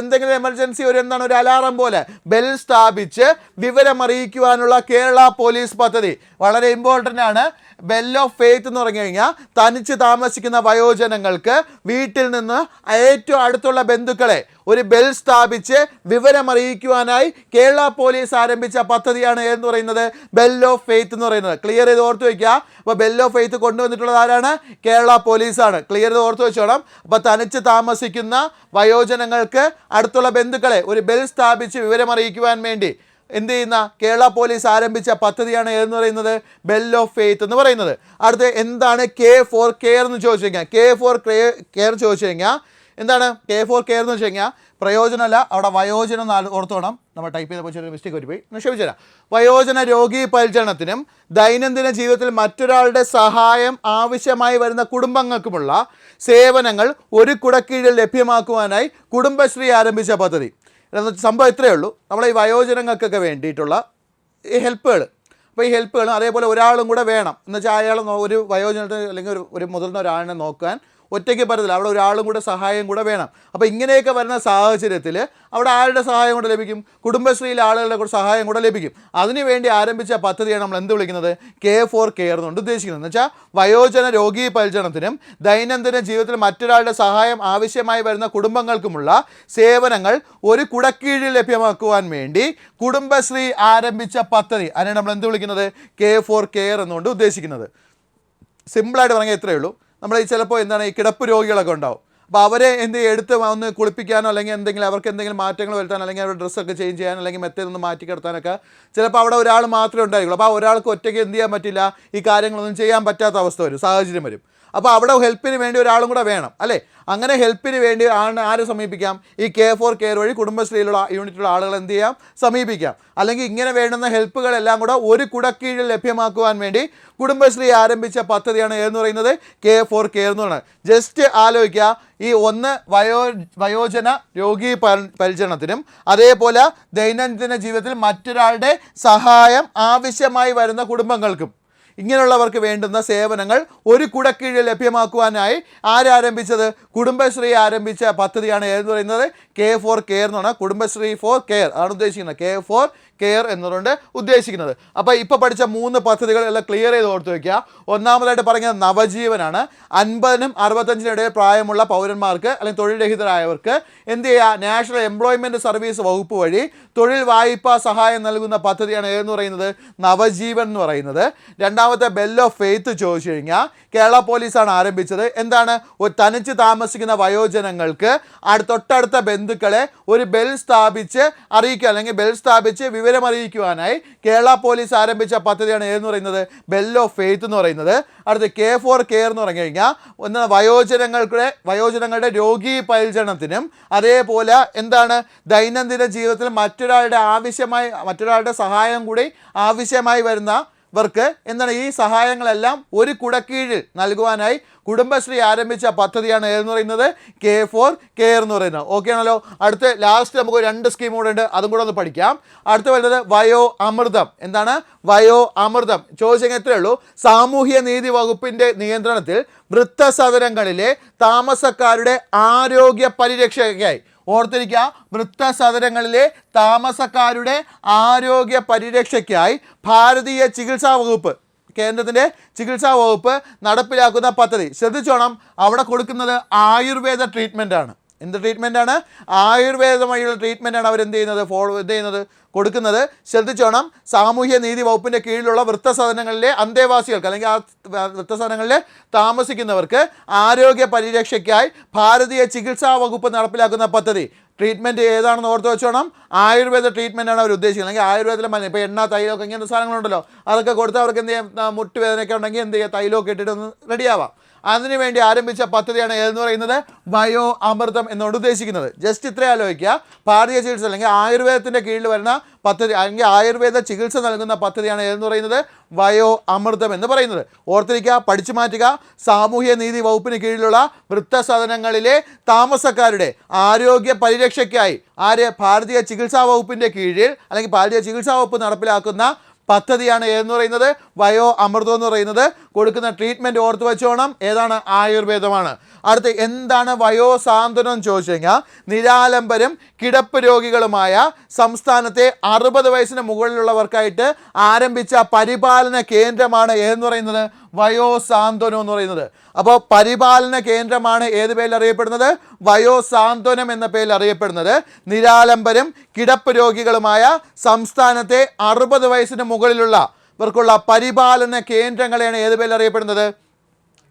എന്തെങ്കിലും എമർജൻസി ഒരു അലാറം പോലെ ബെൽ സ്ഥാപിച്ച് വിവരമറിയിക്കുവാനുള്ള കേരള പോലീസ് പദ്ധതി വളരെ ഇമ്പോർട്ടൻ്റ് ആണ്. ബെൽ ഓഫ് ഫെയ്ത്ത് എന്ന് പറഞ്ഞു കഴിഞ്ഞാൽ തനിച്ച് താമസിക്കുന്ന വയോജനങ്ങൾക്ക് വീട്ടിൽ നിന്ന് ഏറ്റവും അടുത്തുള്ള ബന്ധുക്കളെ ഒരു ബെൽ സ്ഥാപിച്ച് വിവരമറിയിക്കുവാനായി കേരള പോലീസ് ആരംഭിച്ച പദ്ധതിയാണ് എന്ന് പറയുന്നത് ബെൽ ഓഫ് ഫെയ്ത്ത് എന്ന് പറയുന്നത്. ക്ലിയർ ചെയ്ത് ഓർത്ത് വയ്ക്കുക. അപ്പോൾ ബെൽ ഓഫ് ഫെയ്ത്ത് കൊണ്ടുവന്നിട്ടുള്ളത് ആരാണ്? കേരള പോലീസാണ്. ക്ലിയർ ചെയ്ത് ഓർത്ത് വെച്ചോണം. അപ്പോൾ തനിച്ച് താമസിക്കുന്ന വയോജനങ്ങൾക്ക് അടുത്തുള്ള ബന്ധുക്കളെ ഒരു ബെൽ സ്ഥാപിച്ച് വിവരമറിയിക്കുവാൻ വേണ്ടി എന്ത് ചെയ്യുന്ന കേരള പോലീസ് ആരംഭിച്ച പദ്ധതിയാണ് എന്ന് പറയുന്നത് ബെൽ ഓഫ് ഫെയ്ത്ത് എന്ന് പറയുന്നത്. അടുത്ത് എന്താണ് കെ ഫോർ കെയർ എന്ന് ചോദിച്ചു കഴിഞ്ഞാൽ, കെ ഫോർ കെയർ ചോദിച്ചു കഴിഞ്ഞാൽ എന്താണ് കെ ഫോർ കെയർ എന്ന് വെച്ച് കഴിഞ്ഞാൽ പ്രയോജനമല്ല, അവിടെ വയോജനം ഓർത്തോണം. നമ്മൾ ടൈപ്പ് ചെയ്തപ്പോൾ ചെറിയ മിസ്റ്റേക്ക് പറ്റിപ്പോയി, ക്ഷമിച്ചുതരാം. വയോജന രോഗി പരിചരണത്തിനും ദൈനംദിന ജീവിതത്തിൽ മറ്റൊരാളുടെ സഹായം ആവശ്യമായി വരുന്ന കുടുംബങ്ങൾക്കുമുള്ള സേവനങ്ങൾ ഒരു കുടക്കീഴിൽ ലഭ്യമാക്കുവാനായി കുടുംബശ്രീ ആരംഭിച്ച പദ്ധതി. സംഭവം ഇത്രയേ ഉള്ളൂ. നമ്മളെ ഈ വയോജനങ്ങൾക്കൊക്കെ വേണ്ടിയിട്ടുള്ള ഈ ഹെൽപ്പുകൾ, അപ്പോൾ ഈ ഹെൽപ്പുകൾ അതേപോലെ ഒരാളും കൂടെ വേണം. എന്നുവെച്ചാൽ അയാൾ ഒരു വയോജനത്തെ അല്ലെങ്കിൽ ഒരു മുതിർന്ന ഒരാളിനെ നോക്കാൻ ഒറ്റയ്ക്ക് പറ്റത്തില്ല, അവിടെ ഒരാളും കൂടെ സഹായം കൂടെ വേണം. അപ്പോൾ ഇങ്ങനെയൊക്കെ വരുന്ന സാഹചര്യത്തിൽ അവിടെ ആരുടെ സഹായം കൂടെ ലഭിക്കും? കുടുംബശ്രീയിലെ ആളുകളുടെ കൂടെ സഹായം കൂടെ ലഭിക്കും. അതിനുവേണ്ടി ആരംഭിച്ച പദ്ധതിയാണ് നമ്മൾ എന്ത് വിളിക്കുന്നത്? കെ ഫോർ കെയർ എന്നുകൊണ്ട് ഉദ്ദേശിക്കുന്നത്. എന്ന് വെച്ചാൽ വയോജന രോഗി പരിചരണത്തിനും ദൈനംദിന ജീവിതത്തിൽ മറ്റൊരാളുടെ സഹായം ആവശ്യമായി വരുന്ന കുടുംബങ്ങൾക്കുമുള്ള സേവനങ്ങൾ ഒരു കുടക്കീഴിൽ ലഭ്യമാക്കുവാൻ വേണ്ടി കുടുംബശ്രീ ആരംഭിച്ച പദ്ധതി. അതിനാണ് നമ്മൾ എന്ത് വിളിക്കുന്നത്? കെ ഫോർ കെയർ എന്നുകൊണ്ട് ഉദ്ദേശിക്കുന്നത്. സിമ്പിളായിട്ട് പറഞ്ഞാൽ ഇത്രയേ ഉള്ളൂ. നമ്മൾ ഈ ചിലപ്പോൾ ഈ കിടപ്പ് രോഗികളൊക്കെ ഉണ്ടാവും. അപ്പോൾ അവരെ എടുത്ത് ഒന്ന് കുളിപ്പിക്കാനോ അല്ലെങ്കിൽ അവർക്ക് എന്തെങ്കിലും മാറ്റങ്ങൾ വരുത്താനോ അല്ലെങ്കിൽ അവരുടെ ഡ്രസ്സൊക്കെ ചേഞ്ച് ചെയ്യാനോ അല്ലെങ്കിൽ മെത്തേതൊന്ന് മാറ്റി കിടത്താനൊക്കെ ചിലപ്പോൾ അവിടെ ഒരാൾ മാത്രമേ ഉണ്ടായിരിക്കുള്ളൂ. അപ്പോൾ ആ ഒരാൾക്ക് ഒറ്റയ്ക്ക് എന്ത് ചെയ്യാൻ പറ്റില്ല, ഈ കാര്യങ്ങളൊന്നും ചെയ്യാൻ പറ്റാത്ത അവസ്ഥ വരും, സാഹചര്യം വരും. അപ്പോൾ അവിടെ ഹെൽപ്പിന് വേണ്ടി ഒരാളും കൂടെ വേണം അല്ലേ. അങ്ങനെ ഹെൽപ്പിന് വേണ്ടി ആരെ സമീപിക്കാം? ഈ K4 കെയർ വഴി കുടുംബശ്രീയിലുള്ള യൂണിറ്റിലുള്ള ആളുകൾ എന്ത് ചെയ്യാം? സമീപിക്കാം. അല്ലെങ്കിൽ ഇങ്ങനെ വേണ്ടുന്ന ഹെൽപ്പുകളെല്ലാം കൂടെ ഒരു കുടക്കീഴിൽ ലഭ്യമാക്കുവാൻ വേണ്ടി കുടുംബശ്രീ ആരംഭിച്ച പദ്ധതിയാണ് എന്ന് പറയുന്നത് K4 കെയർ എന്ന് പറയുന്നത്. ജസ്റ്റ് ആലോചിക്കുക, ഈ ഒന്ന് വയോജന രോഗി പരിചരണത്തിനും അതേപോലെ ദൈനംദിന ജീവിതത്തിൽ മറ്റൊരാളുടെ സഹായം ആവശ്യമായി വരുന്ന കുടുംബങ്ങൾക്കും ഇങ്ങനെയുള്ളവർക്ക് വേണ്ടുന്ന സേവനങ്ങൾ ഒരു കുടക്കീഴിൽ ലഭ്യമാക്കുവാനായി ആരംഭിച്ചത്? കുടുംബശ്രീ ആരംഭിച്ച പദ്ധതിയാണ് എന്ന് പറയുന്നത് K4 കെയർ എന്ന് പറഞ്ഞാൽ കുടുംബശ്രീ ഫോർ കെയർ ആണ് ഉദ്ദേശിക്കുന്നത്. K4 കെയർ എന്നതുകൊണ്ട് ഉദ്ദേശിക്കുന്നത്. അപ്പോൾ ഇപ്പോൾ പഠിച്ച 3 പദ്ധതികൾ എല്ലാം ക്ലിയർ ചെയ്ത് ഓർത്ത് വയ്ക്കുക. ഒന്നാമതായിട്ട് പറഞ്ഞത് നവജീവനാണ്. 50-നും 65-നും ഇടയിൽ പ്രായമുള്ള പൗരന്മാർക്ക് അല്ലെങ്കിൽ തൊഴിൽ രഹിതരായവർക്ക് എന്ത് ചെയ്യുക? നാഷണൽ എംപ്ലോയ്മെൻറ്റ് സർവീസ് വകുപ്പ് വഴി തൊഴിൽ വായ്പാ സഹായം നൽകുന്ന പദ്ധതിയാണ് എന്ന് പറയുന്നത് നവജീവൻ എന്ന് പറയുന്നത്. രണ്ടാമത്തെ ബെൽ ഓഫ് ഫെയ്ത്ത് ചോദിച്ചു കഴിഞ്ഞാൽ കേരള പോലീസാണ് ആരംഭിച്ചത്. എന്താണ്? ഒരു തനിച്ച് താമസിക്കുന്ന വയോജനങ്ങൾക്ക് തൊട്ടടുത്ത ബന്ധുക്കളെ ഒരു ബെൽ സ്ഥാപിച്ച് അറിയിക്കുക അല്ലെങ്കിൽ ബെൽ സ്ഥാപിച്ച് വിവരം അറിയിക്കുവാനായി കേരള പോലീസ് ആരംഭിച്ച പദ്ധതിയാണ് എന്ന് പറയുന്നത് ബെൽ ഓഫ് ഫെയ്ത്ത് എന്ന് പറയുന്നത്. അടുത്ത് K4 കെയർ എന്ന് പറഞ്ഞു കഴിഞ്ഞാൽ ഒന്ന് വയോജനങ്ങളുടെ രോഗീ പരിചരണത്തിനും അതേപോലെ എന്താണ് ദൈനംദിന ജീവിതത്തിൽ മറ്റൊരാളുടെ സഹായം കൂടി ആവശ്യമായി വരുന്നവർക്ക് എന്താണ് ഈ സഹായങ്ങളെല്ലാം ഒരു കുടക്കീഴിൽ നൽകുവാനായി കുടുംബശ്രീ ആരംഭിച്ച പദ്ധതിയാണ് എന്ന് പറയുന്നത് K4 കെയർ എന്ന് പറയുന്നത്. ഓക്കെ ആണല്ലോ. അടുത്ത് ലാസ്റ്റ് നമുക്ക് 2 സ്കീം കൂടെ ഉണ്ട്, അതും കൂടെ ഒന്ന് പഠിക്കാം. അടുത്ത് വരുന്നത് വയോ അമൃതം. എന്താണ് വയോ അമൃതം? ചോദിച്ചെങ്കിൽ എത്രയേ ഉള്ളൂ. സാമൂഹ്യ നീതി വകുപ്പിൻ്റെ നിയന്ത്രണത്തിൽ വൃദ്ധസദനങ്ങളിലെ താമസക്കാരുടെ ആരോഗ്യ പരിരക്ഷയ്ക്കായി ഓർത്തിരിക്കുക, വൃദ്ധസദനങ്ങളിലെ താമസക്കാരുടെ ആരോഗ്യ പരിരക്ഷയ്ക്കായി ഭാരതീയ ചികിത്സാ വകുപ്പ്, കേന്ദ്രത്തിൻ്റെ ചികിത്സാ വകുപ്പ് നടപ്പിലാക്കുന്ന പദ്ധതി. ശ്രദ്ധിച്ചോണം, അവിടെ കൊടുക്കുന്നത് ആയുർവേദ ട്രീറ്റ്മെൻറ്റാണ്. എന്ത് ട്രീറ്റ്മെൻറ്റാണ്? ആയുർവേദ വഴിയുള്ള ട്രീറ്റ്മെൻറ്റാണ് അവരെന്ത് ചെയ്യുന്നത് കൊടുക്കുന്നത്. ശ്രദ്ധിച്ചോണം, സാമൂഹ്യ നീതി വകുപ്പിൻ്റെ കീഴിലുള്ള വൃദ്ധസദനങ്ങളിലെ അന്തേവാസികൾക്ക് അല്ലെങ്കിൽ ആ വൃദ്ധസദനങ്ങളിലെ താമസിക്കുന്നവർക്ക് ആരോഗ്യ പരിരക്ഷയ്ക്കായി ഭാരതീയ ചികിത്സാ വകുപ്പ് നടപ്പിലാക്കുന്ന പദ്ധതി. ട്രീറ്റ്മെൻറ്റ് ഏതാണെന്ന് ഓർത്ത് വെച്ചോണം, ആയുർവേദ ട്രീറ്റ്മെൻറ്റാണ് അവർ ഉദ്ദേശിക്കുന്നത്. അല്ലെങ്കിൽ ആയുർവേദത്തിലെ മരുന്ന്, ഇപ്പോൾ എണ്ണ, തൈലമൊക്കെ ഇങ്ങനത്തെ സാധനങ്ങളുണ്ടല്ലോ, അതൊക്കെ കൊടുത്ത് അവർക്ക് എന്ത് ചെയ്യാം? മുട്ടുവേദനയൊക്കെ ഉണ്ടെങ്കിൽ എന്ത് ചെയ്യുക? തൈലമൊക്കെ ഇട്ടിട്ട് ഒന്ന് റെഡിയാവാം. അതിനുവേണ്ടി ആരംഭിച്ച പദ്ധതിയാണ് ഏതെന്ന് പറയുന്നത് വയോ അമൃതം എന്നോട് ഉദ്ദേശിക്കുന്നത്. ജസ്റ്റ് ഇത്രയും ആലോചിക്കുക, ഭാരതീയ ചികിത്സ അല്ലെങ്കിൽ ആയുർവേദത്തിൻ്റെ കീഴിൽ വരുന്ന പദ്ധതി അല്ലെങ്കിൽ ആയുർവേദ ചികിത്സ നൽകുന്ന പദ്ധതിയാണ് ഏതെന്ന് പറയുന്നത് വയോ അമൃതം എന്ന് പറയുന്നത്. ഓർത്തിരിക്കുക, പഠിച്ചു മാറ്റുക. സാമൂഹ്യ നീതി വകുപ്പിന് കീഴിലുള്ള വൃദ്ധസദനങ്ങളിലെ താമസക്കാരുടെ ആരോഗ്യ പരിരക്ഷയ്ക്കായി ഭാരതീയ ചികിത്സാ വകുപ്പിൻ്റെ കീഴിൽ അല്ലെങ്കിൽ ഭാരതീയ ചികിത്സാ വകുപ്പ് നടപ്പിലാക്കുന്ന പദ്ധതിയാണ് എന്ന് പറയുന്നത് വയോ അമൃതം എന്ന് പറയുന്നത്. കൊടുക്കുന്ന ട്രീറ്റ്മെൻറ്റ് ഓർത്ത് വെച്ചോണം, ഏതാണ്? ആയുർവേദമാണ്. അടുത്ത് എന്താണ് വയോ സാന്ത്വനം ചോദിച്ചു കഴിഞ്ഞാൽ നിരാലംബരും കിടപ്പ് രോഗികളുമായ സംസ്ഥാനത്തെ 60 വയസ്സിന് മുകളിലുള്ളവർക്കായിട്ട് ആരംഭിച്ച പരിപാലന കേന്ദ്രമാണ് എന്ന് പറയുന്നത് വയോ സാന്ത്വനം എന്ന് പറയുന്നത്. അപ്പോൾ പരിപാലന കേന്ദ്രമാണ് ഏത് പേരിൽ അറിയപ്പെടുന്നത്? വയോ സാന്ത്വനം എന്ന പേരിൽ അറിയപ്പെടുന്നത്. നിരാലംബരും കിടപ്പ് രോഗികളുമായ സംസ്ഥാനത്തെ 60 വയസ്സിന് മുകളിലുള്ളവർക്കുള്ള പരിപാലന കേന്ദ്രങ്ങളെയാണ് ഏത് പേരിൽ അറിയപ്പെടുന്നത്?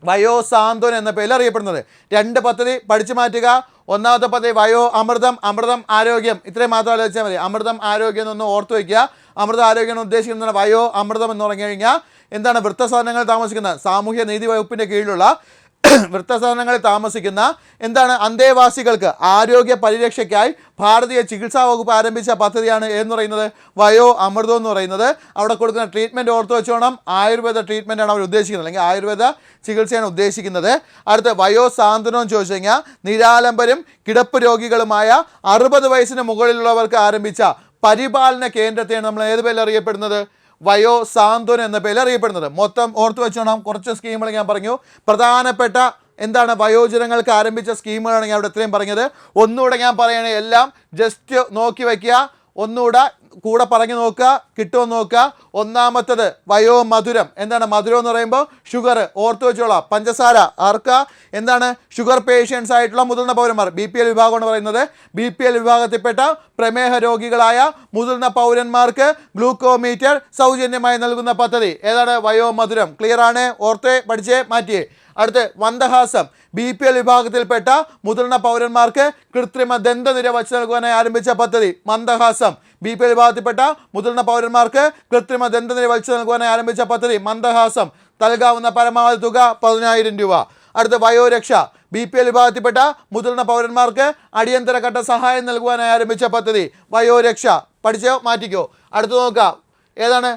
വയോ സാന്ത്വനം എന്ന പേരിൽ അറിയപ്പെടുന്നത്. 2 പദ്ധതി പഠിച്ചു മാറ്റുക. ഒന്നാമത്തെ പദ്ധതി വയോ അമൃതം, അമൃതം ആരോഗ്യം, ഇത്രയും മാത്രം ആലോചിച്ചാൽ മതി. അമൃതം ആരോഗ്യം എന്നൊന്ന് ഓർത്ത് വയ്ക്കുക. അമൃത ആരോഗ്യം എന്ന് ഉദ്ദേശിക്കുന്നത് വയോ അമൃതം എന്ന് പറഞ്ഞു കഴിഞ്ഞാൽ എന്താണ്? വൃദ്ധസദനങ്ങളിൽ താമസിക്കുന്ന സാമൂഹ്യ നീതി വകുപ്പിൻ്റെ കീഴിലുള്ള വൃദ്ധസദനങ്ങളിൽ താമസിക്കുന്ന എന്താണ് അന്തേവാസികൾക്ക് ആരോഗ്യ പരിരക്ഷയ്ക്കായി ഭാരതീയ ചികിത്സാ വകുപ്പ് ആരംഭിച്ച പദ്ധതിയാണ് എന്ന് പറയുന്നത് വയോ അമൃതം എന്ന് പറയുന്നത്. അവിടെ കൊടുക്കുന്ന ട്രീറ്റ്മെൻറ്റ് ഓർത്ത് വെച്ചോണം, ആയുർവേദ ട്രീറ്റ്മെൻറ്റാണ് അവർ ഉദ്ദേശിക്കുന്നത് അല്ലെങ്കിൽ ആയുർവേദ ചികിത്സയാണ് ഉദ്ദേശിക്കുന്നത്. അടുത്ത വയോ സാന്ത്വനം ചോദിച്ചു കഴിഞ്ഞാൽ നിരാലംബരും കിടപ്പ് രോഗികളുമായ 60 വയസ്സിന് മുകളിലുള്ളവർക്ക് ആരംഭിച്ച പരിപാലന കേന്ദ്രത്തെയാണ് നമ്മൾ ഏത് പേരിൽ അറിയപ്പെടുന്നത്? വയോ സാന്ത്വനം എന്ന പേരിൽ അറിയപ്പെടുന്നത്. മൊത്തം ഓർത്ത് വെച്ചോണം, കുറച്ച് സ്കീമുകൾ ഞാൻ പറഞ്ഞു. പ്രധാനപ്പെട്ട എന്താണ് വയോജനങ്ങൾക്ക് ആരംഭിച്ച സ്കീമുകളാണ് ഞാൻ അവിടെ ഇത്രയും പറഞ്ഞത്. ഒന്നുകൂടെ ഞാൻ പറയണേ, എല്ലാം ജസ്റ്റ് നോക്കി വയ്ക്കുക, ഒന്നുകൂടെ കൂടെ പറഞ്ഞു നോക്കുക, കിട്ടുമെന്ന് നോക്കുക. ഒന്നാമത്തത് വയോ മധുരം. എന്താണ് മധുരം എന്ന് പറയുമ്പോൾ? ഷുഗർ. ഓർത്ത് വെച്ചോളാം, പഞ്ചസാര. ആർക്കാ? എന്താണ്? ഷുഗർ പേഷ്യൻസ് ആയിട്ടുള്ള മുതിർന്ന പൗരന്മാർ, BPL വിഭാഗം എന്ന് പറയുന്നത്. BPL വിഭാഗത്തിൽപ്പെട്ട പ്രമേഹ രോഗികളായ മുതിർന്ന പൗരന്മാർക്ക് ഗ്ലൂക്കോമീറ്റർ സൗജന്യമായി നൽകുന്ന പദ്ധതി ഏതാണ്? വയോ മധുരം. ക്ലിയർ ആണ്? ഓർത്ത് പഠിച്ചേ മാറ്റിയേ. അടുത്ത് മന്ദഹാസം. BPL വിഭാഗത്തിൽപ്പെട്ട മുതിർന്ന പൗരന്മാർക്ക് കൃത്രിമ ദന്തനിര വച്ച് നൽകുവാനായി ആരംഭിച്ച പദ്ധതി മന്ദഹാസം. BPL വിഭാഗത്തിൽപ്പെട്ട മുതിർന്ന പൗരന്മാർക്ക് കൃത്രിമ ദന്തനിര വച്ച് നൽകുവാനായി ആരംഭിച്ച പദ്ധതി മന്ദഹാസം. നൽകാവുന്ന പരമാവധി തുക 10,000 രൂപ. അടുത്ത വയോരക്ഷ. BPL വിഭാഗത്തിൽപ്പെട്ട മുതിർന്ന പൗരന്മാർക്ക് അടിയന്തര ഘട്ട സഹായം നൽകുവാനായി ആരംഭിച്ച പദ്ധതി വയോരക്ഷ. പഠിച്ചോ, മാറ്റിക്കോ. അടുത്ത് നോക്കാം, ഏതാണ്?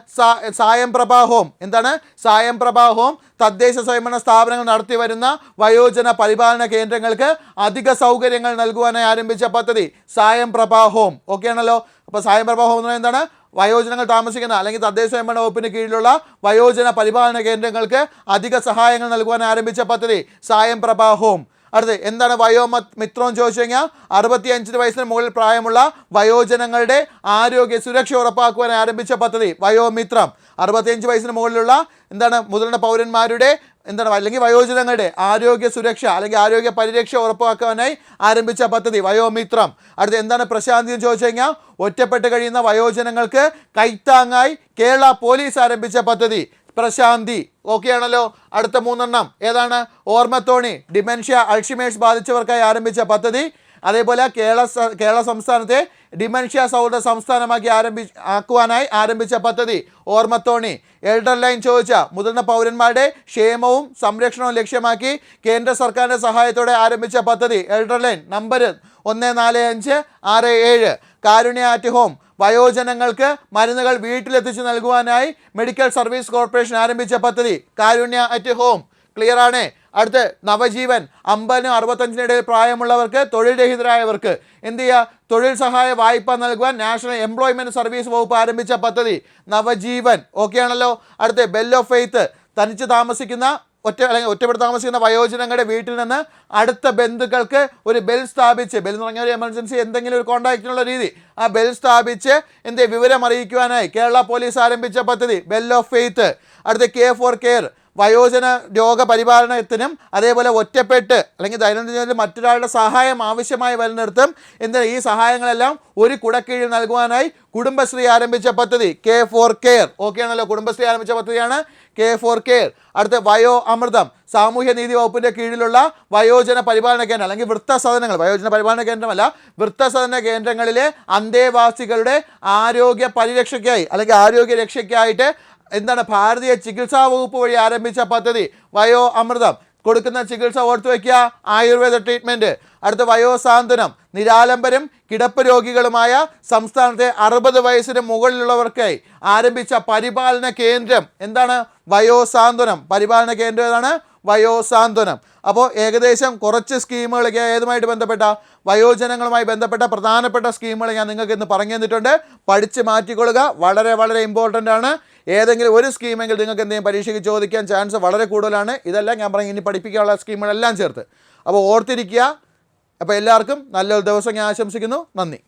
സായം പ്രഭാ ഹോം. എന്താണ് സായം പ്രഭാ ഹോം? തദ്ദേശ സ്വയംഭരണ സ്ഥാപനങ്ങൾ നടത്തി വരുന്ന വയോജന പരിപാലന കേന്ദ്രങ്ങൾക്ക് അധിക സൗകര്യങ്ങൾ നൽകുവാനായി ആരംഭിച്ച പദ്ധതി സായം പ്രഭാ ഹോം. ഓക്കെ ആണല്ലോ. അപ്പോൾ സായം പ്രഭാ ഹോം എന്ന് പറയുന്നത് എന്താണ്? വയോജനങ്ങൾ താമസിക്കുന്ന അല്ലെങ്കിൽ തദ്ദേശ സ്വയംഭരണ വകുപ്പിന് കീഴിലുള്ള വയോജന പരിപാലന കേന്ദ്രങ്ങൾക്ക് അധിക സഹായങ്ങൾ നൽകുവാൻ ആരംഭിച്ച പദ്ധതി സായം പ്രഭാ ഹോം. അടുത്ത് എന്താണ് വയോമിത്രം എന്ന് ചോദിച്ചു കഴിഞ്ഞാൽ 65 വയസ്സിന് മുകളിൽ പ്രായമുള്ള വയോജനങ്ങളുടെ ആരോഗ്യ സുരക്ഷ ഉറപ്പാക്കുവാൻ ആരംഭിച്ച പദ്ധതി വയോമിത്രം. 65 വയസ്സിന് മുകളിലുള്ള എന്താണ് മുതിർന്ന പൗരന്മാരുടെ എന്താണ് അല്ലെങ്കിൽ വയോജനങ്ങളുടെ ആരോഗ്യ സുരക്ഷ അല്ലെങ്കിൽ ആരോഗ്യ പരിരക്ഷ ഉറപ്പാക്കാനായി ആരംഭിച്ച പദ്ധതി വയോമിത്രം. അടുത്ത് എന്താണ് പ്രശാന്തി എന്ന് ചോദിച്ചു കഴിഞ്ഞാൽ ഒറ്റപ്പെട്ട് കഴിയുന്ന വയോജനങ്ങൾക്ക് കൈത്താങ്ങായി കേരള പോലീസ് ആരംഭിച്ച പദ്ധതി പ്രശാന്തി. ഓക്കെ ആണല്ലോ. അടുത്ത 3 ഏതാണ്? ഓർമ്മത്തോണി. ഡിമെൻഷ്യ അൾഷിമേഴ്സ് ബാധിച്ചവർക്കായി ആരംഭിച്ച പദ്ധതി. അതേപോലെ കേരള സംസ്ഥാനത്തെ ഡിമെൻഷ്യ സൗഹൃദ സംസ്ഥാനമാക്കി ആക്കുവാനായി ആരംഭിച്ച പദ്ധതി ഓർമ്മത്തോണി. എൽഡർ ലൈൻ ചോദിച്ച മുതിർന്ന പൗരന്മാരുടെ ക്ഷേമവും സംരക്ഷണവും ലക്ഷ്യമാക്കി കേന്ദ്ര സർക്കാരിൻ്റെ സഹായത്തോടെ ആരംഭിച്ച പദ്ധതി elder line number 145667. Karunya at home. വയോജനങ്ങൾക്ക് മരുന്നുകൾ വീട്ടിലെത്തിച്ച് നൽകുവാനായി മെഡിക്കൽ സർവീസ് കോർപ്പറേഷൻ ആരംഭിച്ച പദ്ധതി കാരുണ്യ അറ്റ് ഹോം. ക്ലിയർ ആണ്. അടുത്ത് നവജീവൻ. 50-നും 65-നും ഇടയിൽ പ്രായമുള്ളവർക്ക് തൊഴിൽ രഹിതരായവർക്ക് എന്ത് ചെയ്യുക? തൊഴിൽ സഹായ വായ്പ നൽകുവാൻ നാഷണൽ എംപ്ലോയ്മെൻറ്റ് സർവീസ് വകുപ്പ് ആരംഭിച്ച പദ്ധതി നവജീവൻ. ഓക്കെ ആണല്ലോ. അടുത്ത് ബെൽ ഓഫ് ഫെയ്ത്ത്. തനിച്ച് താമസിക്കുന്ന ഒറ്റപ്പെട്ട് താമസിക്കുന്ന വയോജനങ്ങളുടെ വീട്ടിൽ നിന്ന് അടുത്ത ബന്ധുക്കൾക്ക് ഒരു ബെൽ സ്ഥാപിച്ച്, ബെൽ എന്ന് പറഞ്ഞാൽ ഒരു എമർജൻസി എന്തെങ്കിലും ഒരു കോൺടാക്റ്റിനുള്ള രീതി, ആ ബെൽ സ്ഥാപിച്ച് വിവരം അറിയിക്കുവാനായി കേരള പോലീസ് ആരംഭിച്ച പദ്ധതി ബെൽ ഓഫ് ഫെയ്ത്ത്. അടുത്ത കെ ഫോർ കെയർ. വയോജന രോഗപരിപാലനത്തിനും അതേപോലെ ഒറ്റപ്പെട്ട് അല്ലെങ്കിൽ ദൈനംദിന ജീവിതത്തിൽ മറ്റൊരാളുടെ സഹായം ആവശ്യമായി വരുന്നിടത്തും ഈ സഹായങ്ങളെല്ലാം ഒരു കുടക്കീഴിൽ നൽകുവാനായി കുടുംബശ്രീ ആരംഭിച്ച പദ്ധതി കെ ഫോർ കെയർ. ഓക്കെ ആണല്ലോ. കുടുംബശ്രീ ആരംഭിച്ച പദ്ധതിയാണ് കെ ഫോർ കെയർ. അടുത്ത വയോ അമൃതം. സാമൂഹ്യ നീതി വകുപ്പിൻ്റെ കീഴിലുള്ള വയോജന പരിപാലന കേന്ദ്രം അല്ലെങ്കിൽ വൃദ്ധസദനങ്ങൾ, വയോജന പരിപാലന കേന്ദ്രമല്ല, വൃദ്ധസദന കേന്ദ്രങ്ങളിലെ അന്തേവാസികളുടെ ആരോഗ്യ പരിരക്ഷയ്ക്കായി അല്ലെങ്കിൽ ആരോഗ്യ രക്ഷയ്ക്കായിട്ട് ഭാരതീയ ചികിത്സാ വകുപ്പ് വഴി ആരംഭിച്ച പദ്ധതി വയോ അമൃതം. കൊടുക്കുന്ന ചികിത്സ ഓർത്തു വയ്ക്കുക, ആയുർവേദ ട്രീറ്റ്മെൻറ്റ്. അടുത്ത വയോസാന്ത്വനം. നിരാലംബരും കിടപ്പ് രോഗികളുമായ സംസ്ഥാനത്തെ 60 വയസ്സിന് മുകളിലുള്ളവർക്കായി ആരംഭിച്ച പരിപാലന കേന്ദ്രം വയോസാന്ത്വനം. പരിപാലന കേന്ദ്രം ഏതാണ്? വയോസാന്ത്വനം. അപ്പോൾ ഏകദേശം കുറച്ച് സ്കീമുകളൊക്കെ ഏതുമായിട്ട് ബന്ധപ്പെട്ട വയോജനങ്ങളുമായി ബന്ധപ്പെട്ട പ്രധാനപ്പെട്ട സ്കീമുകൾ ഞാൻ നിങ്ങൾക്ക് ഇന്ന് പറഞ്ഞു തന്നിട്ടുണ്ട്. പഠിച്ച് മാറ്റിക്കൊള്ളുക. വളരെ വളരെ ഇമ്പോർട്ടൻ്റ് ആണ്. ഏതെങ്കിലും ഒരു സ്കീമെങ്കിൽ നിങ്ങൾക്ക് എന്തെങ്കിലും പരീക്ഷയ്ക്ക് ചോദിക്കാൻ ചാൻസ് വളരെ കൂടുതലാണ്. ഇതെല്ലാം ഞാൻ പറഞ്ഞു ഇനി പഠിപ്പിക്കാനുള്ള സ്കീമുകളെല്ലാം ചേർത്ത്. അപ്പോൾ ഓർത്തിരിക്കുക. അപ്പോൾ എല്ലാവർക്കും നല്ലൊരു ദിവസം ഞാൻ ആശംസിക്കുന്നു. നന്ദി.